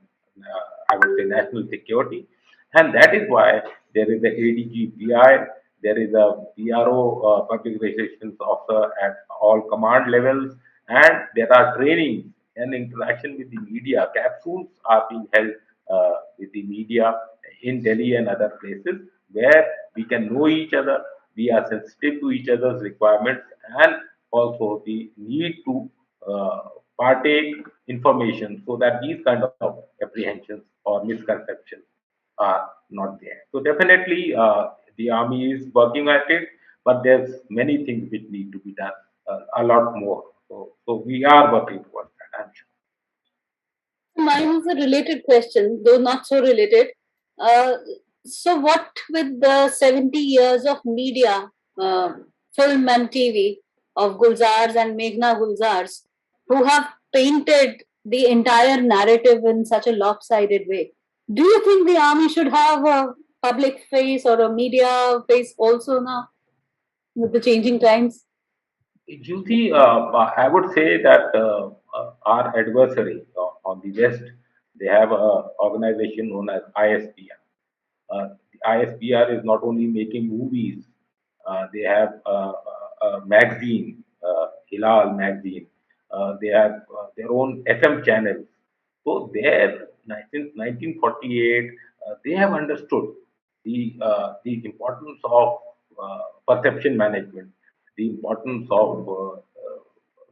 [SPEAKER 1] I would say, national security. And that is why there is a ADG there is a PRO, Public Relations Officer at all command levels, and there are trainings and interaction with the media. Capsules are being held with the media in Delhi and other places where we can know each other, we are sensitive to each other's requirements, and also the need to partake information so that these kind of apprehensions or misconceptions are not there. So definitely, the army is working at it, but there's many things which need to be done, a lot more. So we are working towards that. I'm sure.
[SPEAKER 3] Mine is a related question, though not so related. Uh, so, what with the 70 years of media, film and TV of Gulzars and Meghna Gulzars, who have painted the entire narrative in such a lopsided way, do you think the army should have a public face or a media face also now with the changing times?
[SPEAKER 1] You see, I would say that our adversary on the West, they have an organization known as ISPR. The ISPR is not only making movies, they have a magazine, Hilal magazine. They have their own FM channels. So there, since 1948, they have understood the importance of perception management, the importance of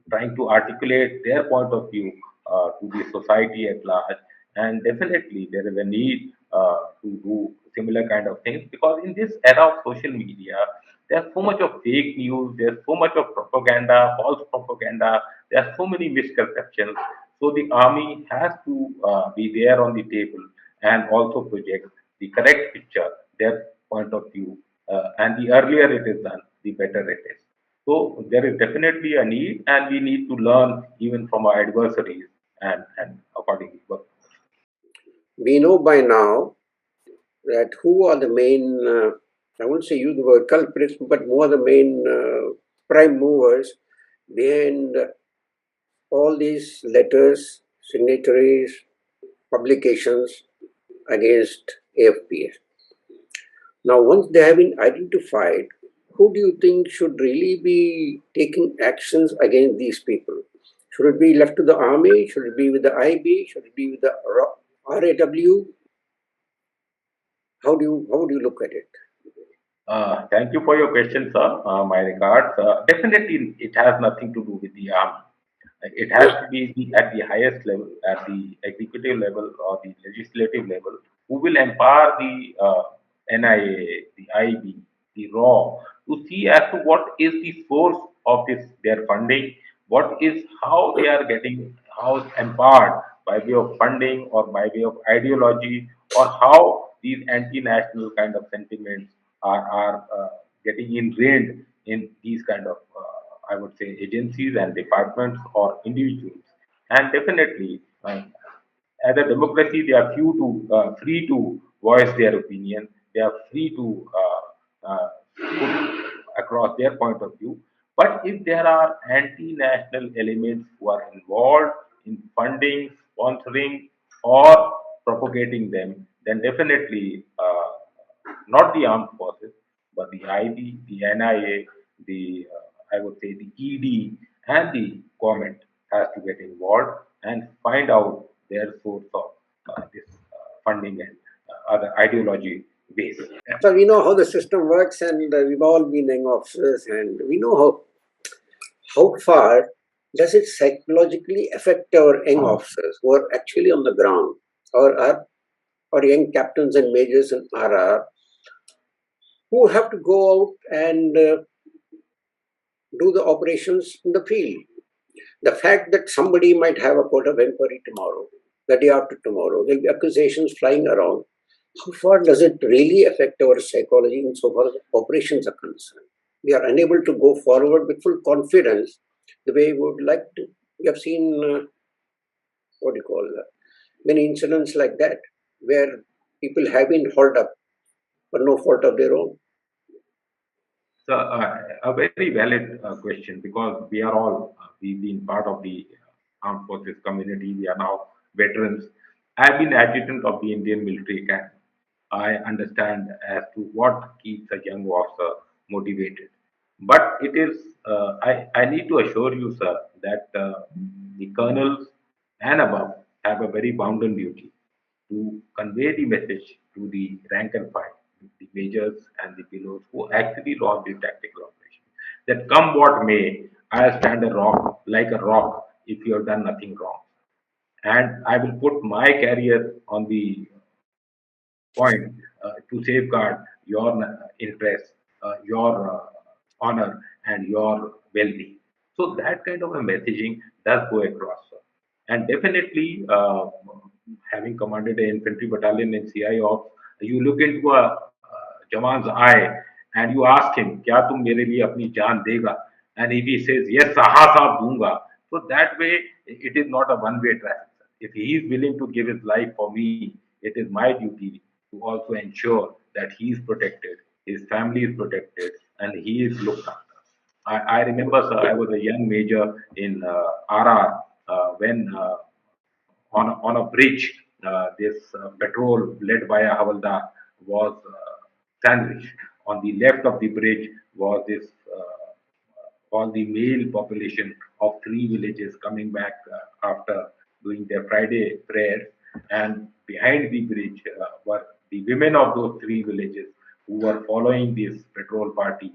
[SPEAKER 1] trying to articulate their point of view to the society at large. And definitely, there is a need to do similar kind of things because in this era of social media, there's so much of fake news, there's so much of propaganda, false propaganda, there are so many misconceptions. So the army has to be there on the table and also project the correct picture, their point of view. And the earlier it is done, the better it is. So there is definitely a need, and we need to learn even from our adversaries and accordingly work.
[SPEAKER 4] We know by now that who are the main, I won't say use the word culprits, but more the main prime movers behind all these letters, signatories, publications against AFPS. Now, once they have been identified, who do you think should really be taking actions against these people? Should it be left to the army? Should it be with the IB? Should it be with the RAW? How do you look at it?
[SPEAKER 1] Thank you for your question, sir. My regards. Definitely, it has nothing to do with the army. It has to be at the highest level, at the executive level or the legislative level, who will empower the NIA, the IB, the RAW to see as to what is the source of this their funding, what is how they are getting how empowered by way of funding or by way of ideology, or how these anti-national kind of sentiments are getting ingrained in these kind of I would say agencies and departments or individuals. And definitely, as a democracy, they are free to voice their opinion. They are free to put across their point of view. But if there are anti-national elements who are involved in funding, sponsoring, or propagating them, then definitely not the armed forces, but the IB, the NIA, the I would say the ED, and the government has to get involved and find out their source of this funding and other ideology base.
[SPEAKER 4] So we know how the system works, and we've all been young officers, and we know how far does it psychologically affect our young officers who are actually on the ground, or young captains and majors in RR, who have to go out and do the operations in the field. The fact that somebody might have a court of inquiry tomorrow, the day after tomorrow. There'll be accusations flying around. How far does it really affect our psychology insofar as operations are concerned? We are unable to go forward with full confidence the way we would like to. We have seen, many incidents like that where people have been hauled up for no fault of their own.
[SPEAKER 1] So, a very valid question, because we are all, we've been part of the armed forces community. We are now veterans. I've been adjutant of the Indian Military Academy. I understand as to what keeps a young officer motivated. But it is, I need to assure you, sir, that the colonels and above have a very bounden duty to convey the message to the rank and file, the majors and the belows who actually launch the tactical operation. That come what may, I stand a rock like a rock if you have done nothing wrong. And I will put my career on the point to safeguard your interests, your honor, and your well-being. So that kind of a messaging does go across, sir. And definitely, having commanded an infantry battalion in CIO, you look into a Jawan's eye and you ask him, "क्या तुम मेरे लिए अपनी जान देगा?" And if he says, "Yes, हाँ साहब दूंगा," so that way it is not a one-way traffic. If he is willing to give his life for me, it is my duty to also ensure that he is protected, his family is protected, and he is looked after. I remember, sir, I was a young major in RR when on a bridge, this patrol led by a Havaldar was sandwiched. On the left of the bridge was this all the male population of three villages coming back after doing their Friday prayers, and behind the bridge were the women of those three villages who were following this patrol party,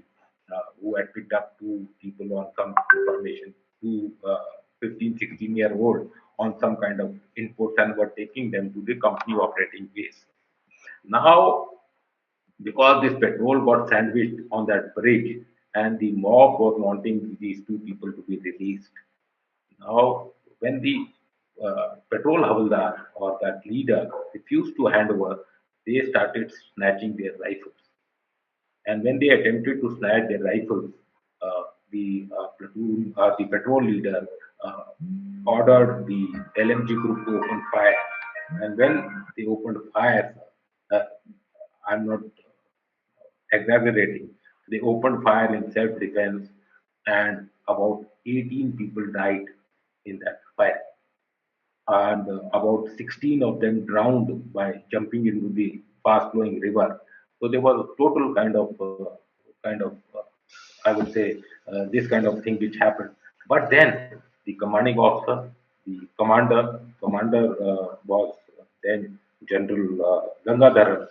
[SPEAKER 1] who had picked up two people on some information, two 15, 16-year-old on some kind of inputs, and were taking them to the company operating base. Now, because this petrol got sandwiched on that bridge and the mob was wanting these two people to be released. Now, when the petrol havaldar or that leader refused to hand over, they started snatching their rifles. And when they attempted to snatch their rifles, the patrol leader uh, ordered the LMG group to open fire. And when they opened fire, uh, I'm not exaggerating. They opened fire in self-defense, and about 18 people died in that fire, and about 16 of them drowned by jumping into the fast-flowing river. So there was a total I would say, this kind of thing which happened. But then the commanding officer, the commander was then General Gangadhar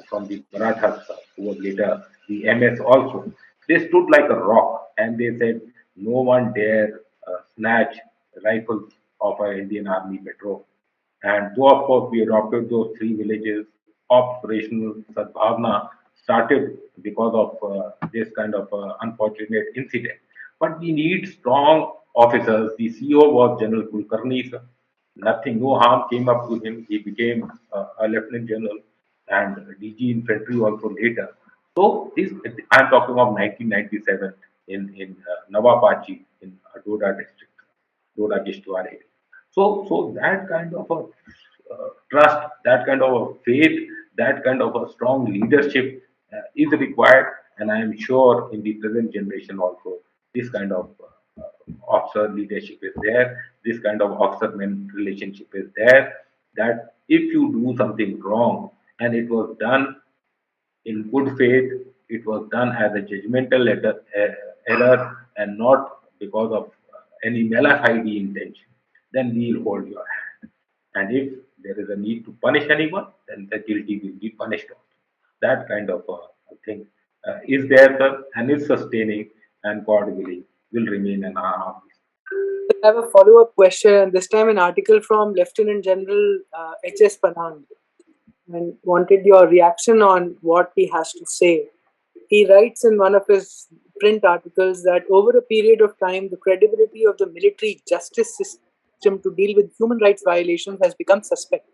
[SPEAKER 1] from the Marathas, who was later the MS also. They stood like a rock and they said, no one dare snatch rifles of our Indian Army patrol. And though, of course, we adopted those three villages, operational Sadbhavna started because of this kind of unfortunate incident. But we need strong officers. The CEO was General Kulkarni, sir. Nothing, no harm came up to him. He became a lieutenant general and DG infantry also later. So this, I'm talking of 1997 in Navapachi in Doda district, Doda Kishtwar area. So that kind of a trust, that kind of a faith, that kind of a strong leadership is required, and I am sure in the present generation also this kind of officer leadership is there, this kind of officer-man relationship is there. That if you do something wrong and it was done in good faith, it was done as a judgmental error and not because of any mala fide intention, then we'll hold your hand. And if there is a need to punish anyone, then the guilty will be punished also. That kind of a thing is there, sir, and is sustaining, and God willing, will remain in our armies.
[SPEAKER 2] I have a follow-up question. This time, an article from Lieutenant General H.S. Panang, and wanted your reaction on what he has to say. He writes in one of his print articles that over a period of time, the credibility of the military justice system system to deal with human rights violations has become suspect.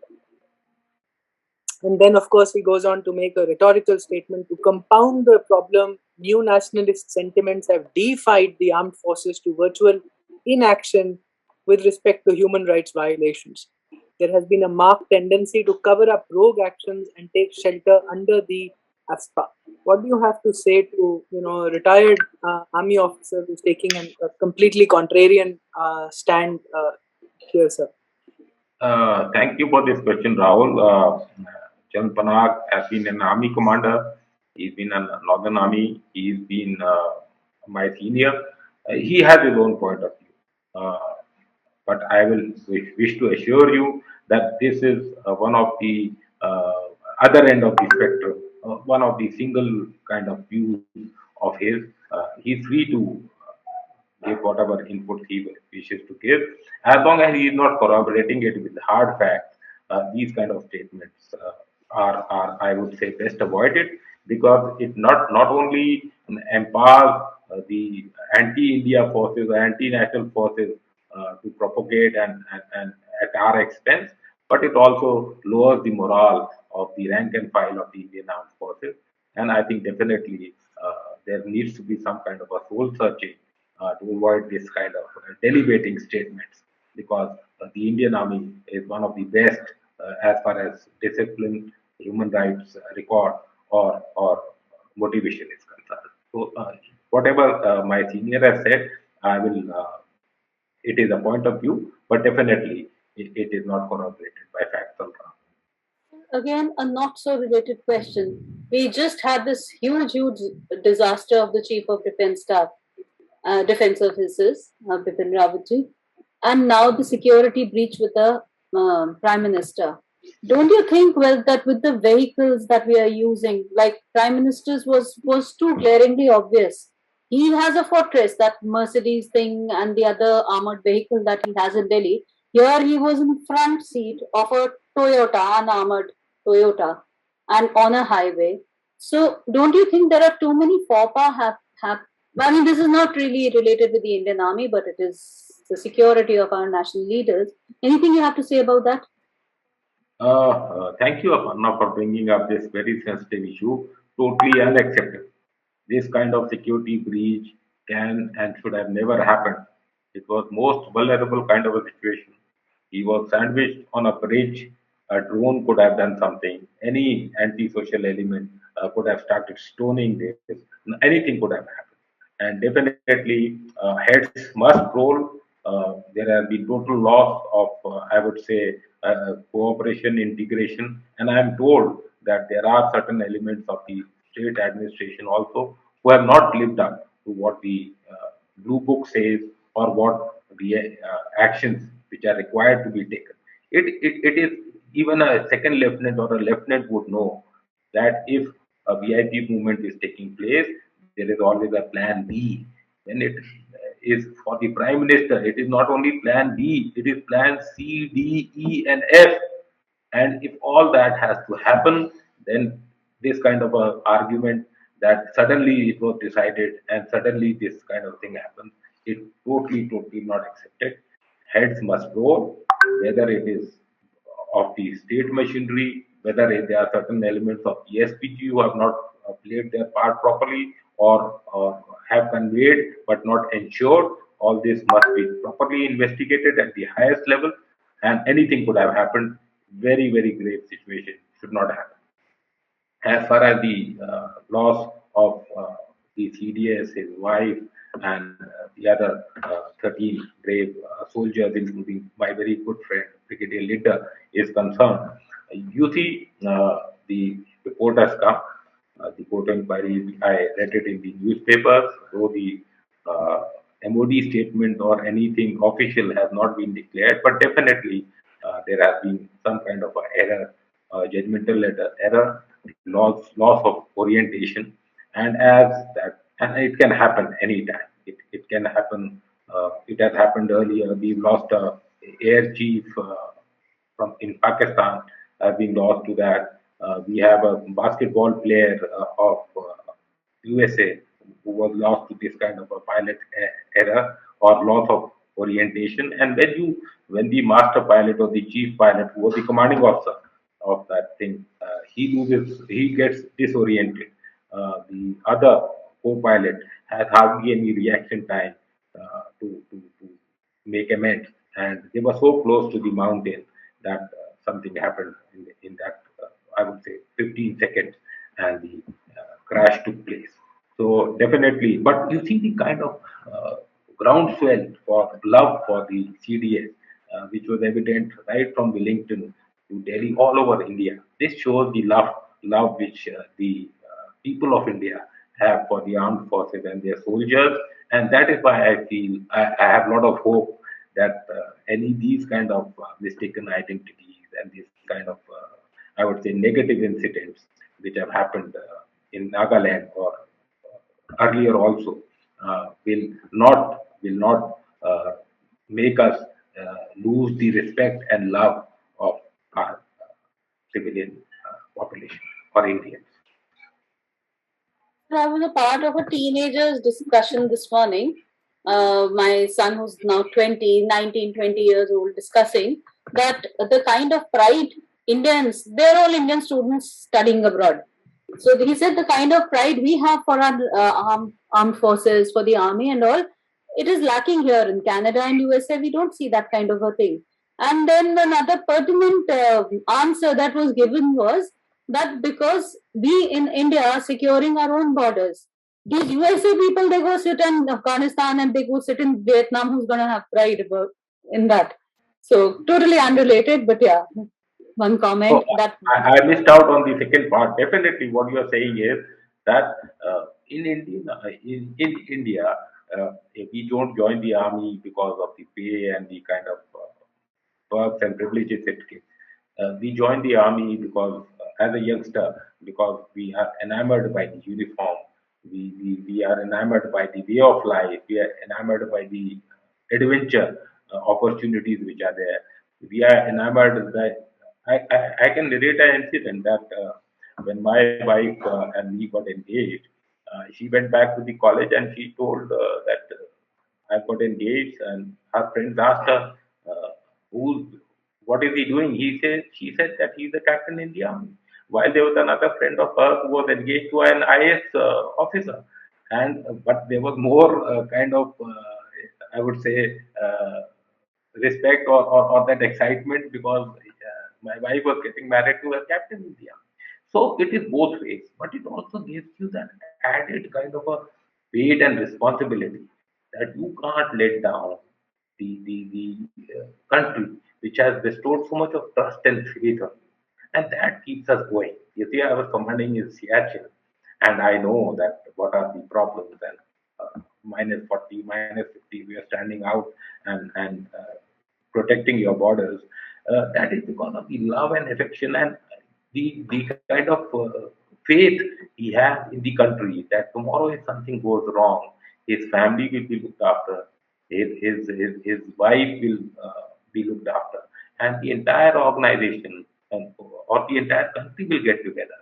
[SPEAKER 2] And then, of course, he goes on to make a rhetorical statement to compound the problem. New nationalist sentiments have defied the armed forces to virtual inaction with respect to human rights violations. There has been a marked tendency to cover up rogue actions and take shelter under the ASPA. What do you have to say to a retired army officer who's taking a completely contrarian stand here, sir?
[SPEAKER 1] Thank you for this question, Rahul. Chan Panag has been an army commander. He's been in Northern Army. He's been my senior. He has his own point of view. But I will wish to assure you that this is one of the other end of the spectrum, one of the single kind of views of his. He's free to give whatever input he wishes to give, as long as he is not corroborating it with hard facts. These kind of statements are, I would say, best avoided, because it not only empowers the anti-India forces, anti-national forces to propagate and at our expense, but it also lowers the morale of the rank and file of the Indian armed forces. And I think definitely there needs to be some kind of a soul searching to avoid this kind of delegating statements, because the Indian Army is one of the best as far as discipline, human rights record, or motivation is concerned. So, whatever my senior has said, I will. It is a point of view, but definitely it is not corroborated by facts or ground.
[SPEAKER 3] Again, a not so related question. We just had this huge disaster of the Chief of Defense Staff, Defense Officers, Bipin Rawatji, and now the security breach with the Prime Minister. Don't you think, well, that with the vehicles that we are using, like Prime Minister's was too glaringly obvious. He has a fortress, that Mercedes thing, and the other armored vehicle that he has in Delhi. Here he was in front seat of a Toyota, unarmored Toyota, and on a highway. So don't you think there are too many faux pas have I mean, this is not really related with the Indian Army, but it is the security of our national leaders. Anything you have to say about that?
[SPEAKER 1] Thank you, Aparna, for bringing up this very sensitive issue. Totally unacceptable. This kind of security breach can and should have never happened. It was most vulnerable kind of a situation. He was sandwiched on a bridge. A drone could have done something. Any anti-social element could have started stoning this. Anything could have happened. And definitely, heads must roll. There has been total loss of, I would say, cooperation, integration, and I am told that there are certain elements of the state administration also who have not lived up to what the blue book says, or what the actions which are required to be taken. It is even a second lieutenant or a lieutenant would know that if a VIP movement is taking place, there is always a plan B. When it is for the prime minister, it is not only plan B, it is plan C, D, E, and F. And if all that has to happen, then this kind of a argument that suddenly it was decided and suddenly this kind of thing happens, it totally not accepted. Heads must roll, whether it is of the state machinery, whether there are certain elements of ESPG who have not played their part properly, or have conveyed but not ensured. All this must be properly investigated at the highest level, and anything could have happened. Very grave situation should not happen. As far as the loss of the CDS, his wife, and the other 13 brave soldiers, including my very good friend Brigadier Litter, is concerned, you see, the report has come. The court inquiry, I read it in the newspapers, though the uh, MOD statement or anything official has not been declared, but definitely there has been some kind of a error, judgmental error, loss of orientation, and as that, and it can happen anytime. It can happen. It has happened earlier. We've lost a air chief from in Pakistan, have been lost to that. We have a basketball player of USA who was lost to this kind of a pilot error or loss of orientation. And when the master pilot or the chief pilot, who was the commanding officer of that thing, he gets disoriented. The other co-pilot has hardly any reaction time to make amends, and they were so close to the mountain that something happened in that I would say 15 seconds, and the crash took place. So definitely, but you see the kind of groundswell for love for the CDS, which was evident right from Wellington to Delhi, all over India. This shows the love which the people of India have for the armed forces and their soldiers, and that is why I feel I have a lot of hope that any these kind of mistaken identities and these kind of I would say negative incidents which have happened in Nagaland or earlier also will not make us lose the respect and love of our civilian population or Indians.
[SPEAKER 3] I was a part of a teenagers discussion this morning. My son, who's now 19, 20 years old, discussing that the kind of pride Indians, they're all Indian students studying abroad. So he said the kind of pride we have for our armed forces, for the army and all, it is lacking here in Canada and USA. We don't see that kind of a thing. And then another pertinent answer that was given was that because we in India are securing our own borders, these USA people, they go sit in Afghanistan and they go sit in Vietnam, who's going to have pride about in that. So totally unrelated, but yeah, one comment
[SPEAKER 1] So
[SPEAKER 3] that
[SPEAKER 1] I missed out on the second part. Definitely, what you are saying is that in India, we don't join the army because of the pay and the kind of perks and privileges it gives. We join the army because, as a youngster, because we are enamored by the uniform. We are enamored by the way of life. We are enamored by the adventure opportunities which are there. We are enamored that I can relate an incident that when my wife and me got engaged, she went back to the college and she told that I got engaged, and her friends asked her, "Who, what is he doing?" She said that he's a captain in the army. While there was another friend of hers who was engaged to an IS officer, and but there was more kind of, I would say, respect or that excitement because my wife was getting married to a captain in the army. So it is both ways, but it also gives you that added kind of a weight and responsibility that you can't let down the country which has bestowed so much of trust and faith on you. And that keeps us going. You see, I was commanding in Siachen, and I know that what are the problems and minus 40, minus 50, we are standing out and protecting your borders. That is because of the love and affection and the kind of faith he has in the country that tomorrow if something goes wrong, his family will be looked after, his wife will be looked after, and the entire organization or the entire country will get together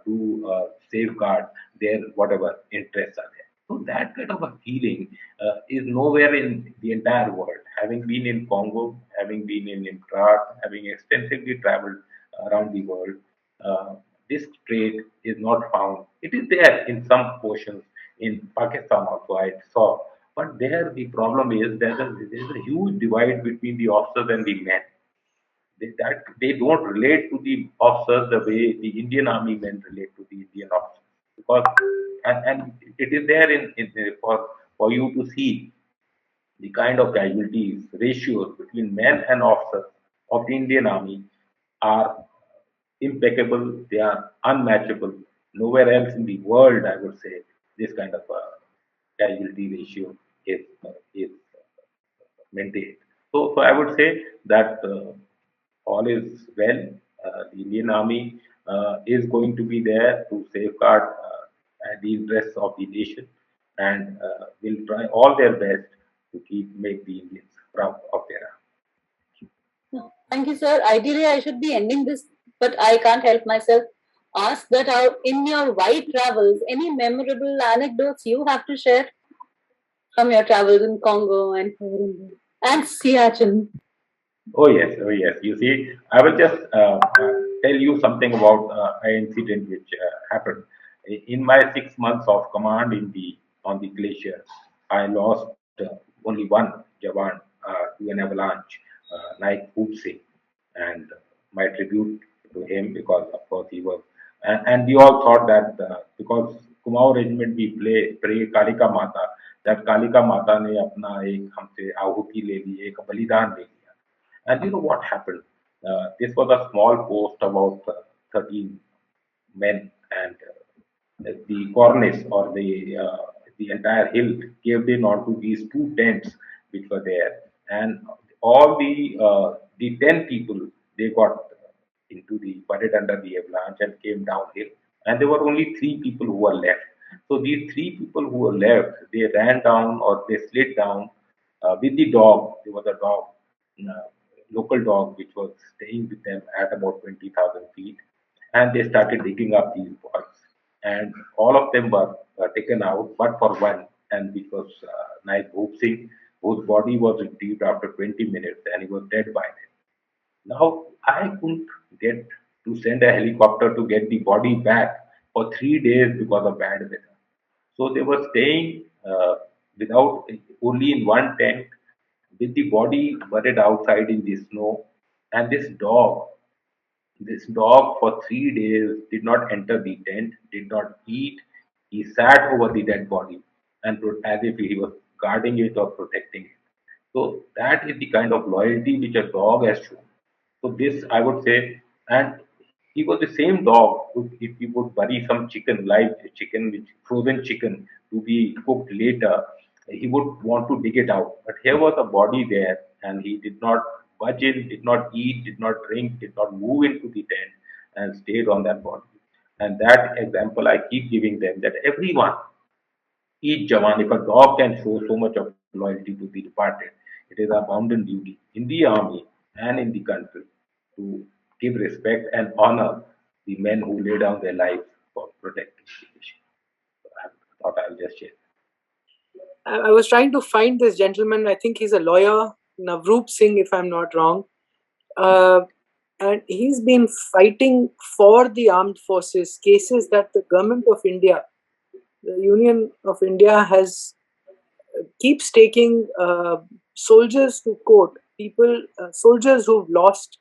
[SPEAKER 1] to safeguard their whatever interests are there. So that kind of a feeling is nowhere in the entire world. Having been in Congo, having been in Trat, having extensively traveled around the world, uh, this trait is not found. It is there in some portions in Pakistan also I saw, but there the problem is there's a huge divide between the officers and the men. They don't relate to the officers the way the Indian Army men relate to the Indian officers because and it is there for you to see the kind of casualties ratios between men and officers of the Indian Army are impeccable. They are unmatchable. Nowhere else in the world, I would say, this kind of casualty ratio is maintained. So I would say that all is well. The Indian Army is going to be there to safeguard the interests of the nation, and will try all their best to make the Indians proud of their army.
[SPEAKER 3] thank you, sir. Ideally, I should be ending this, but I can't help myself. Ask that in your wide travels, any memorable anecdotes you have to share from your travels in Congo and Burundi? and Siachen.
[SPEAKER 1] Oh yes, oh yes. You see, I will just tell you something about an incident which happened in my 6 months of command in the on the glacier. I lost only one Jawan to an avalanche, Naik Hoop Singh, and my tribute to him because of course he was, and we all thought that because Kumaon regiment we pray Kalika Mata, that Kalika Mata ने अपना एक हमसे आहुति ले ली, एक बलिदान ले लिया. And you know what happened? This was a small post about 13 men, and the cornice or the entire hill caved in onto these two tents which were there, and all the 10 people they got into the buried under the avalanche and came downhill, and there were only 3 people who were left. So these 3 people who were left, they ran down or they slid down with the dog. There was a dog, uh, local dog, which was staying with them at about 20,000 feet, and they started digging up these boys. And all of them were taken out, but for one, and which was Naik Bhoop Singh, whose body was retrieved after 20 minutes, and he was dead by then. Now, I couldn't get to send a helicopter to get the body back for 3 days because of bad weather. So they were staying without only in one tent with the body buried outside in the snow. And this dog for 3 days did not enter the tent, did not eat. He sat over the dead body and as if he was guarding it or protecting it. So that is the kind of loyalty which a dog has shown. So this I would say, and he was the same dog. If you would bury some chicken, live chicken, which frozen chicken to be cooked later, he would want to dig it out. But here was a body there, and he did not budge in, did not eat, did not drink, did not move into the tent, and stayed on that body. And that example I keep giving them that everyone, each Jawan, if a dog can show so much of loyalty to the departed, it is our bounden duty in the army and in the country to give respect and honor the men who lay down their lives for protecting the nation. So I thought I'll just share.
[SPEAKER 2] I was trying to find this gentleman. I think he's a lawyer, Navroop Singh, if I'm not wrong. Uh, and he's been fighting for the armed forces, cases that the government of India, the Union of India, has keeps taking soldiers to court. People, soldiers who've lost,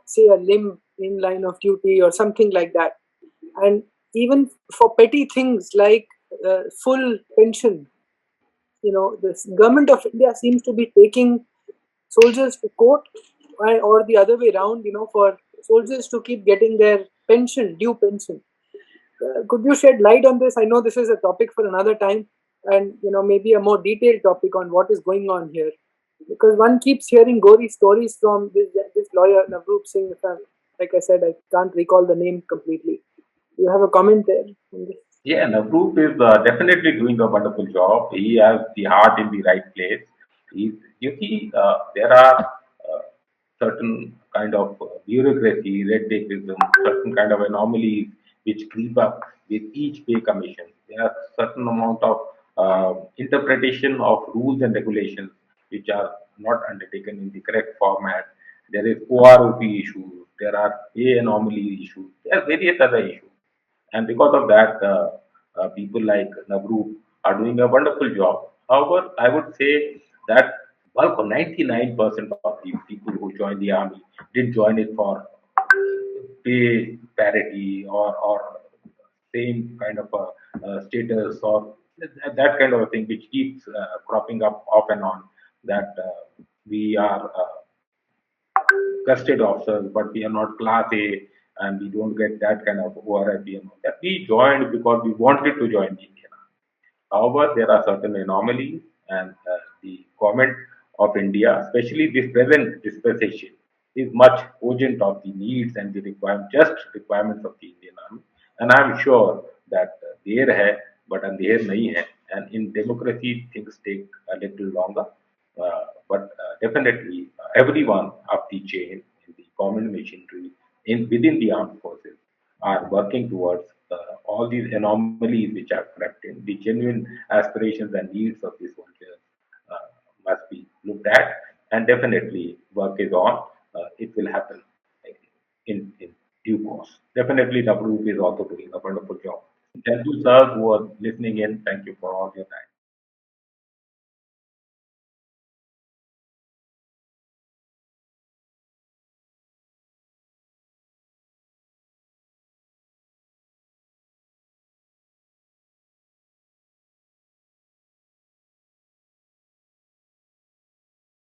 [SPEAKER 2] say, a limb in line of duty or something like that, and even for petty things like full pension. The government of India seems to be taking soldiers to court, or the other way around, for soldiers to keep getting their pension, due pension. Could you shed light on this? I know this is a topic for another time, and maybe a more detailed topic on what is going on here, because one keeps hearing gory stories from this lawyer Navroop Singh. Like I said, I can't recall the name completely. You have a comment there on this?
[SPEAKER 1] Yeah, Navroop is definitely doing a wonderful job. He has the heart in the right place. You see, there are certain kind of bureaucracy, red tapeism, certain kind of anomalies which creep up with each pay commission. There are certain amount of interpretation of rules and regulations which are not undertaken in the correct format. There is OROP issues. There are pay anomaly issues. There are various other issues. And because of that, people like Navroop are doing a wonderful job. However, I would say that bulk of 99% of the people who join the army didn't join it for pay parity or same kind of a status or that kind of a thing which keeps cropping up off and on that we are custard officers, but we are not class A and we don't get that kind of ORIP and all that. We joined because we wanted to join the Indian Army. However, there are certain anomalies, and the government of India, especially this present dispensation, is much cogent of the needs and the just requirements of the Indian Army. And I'm sure that there hai, but andher nahi hai. And in democracy, things take a little longer. But definitely, everyone up the chain in the government machinery, within the armed forces, are working towards all these anomalies which are crept in. The genuine aspirations and needs of the soldiers must be looked at, and definitely work is on. It will happen in due course. Definitely, WP is also doing a wonderful job. Thank you, sir, who are listening in. Thank you for all your time.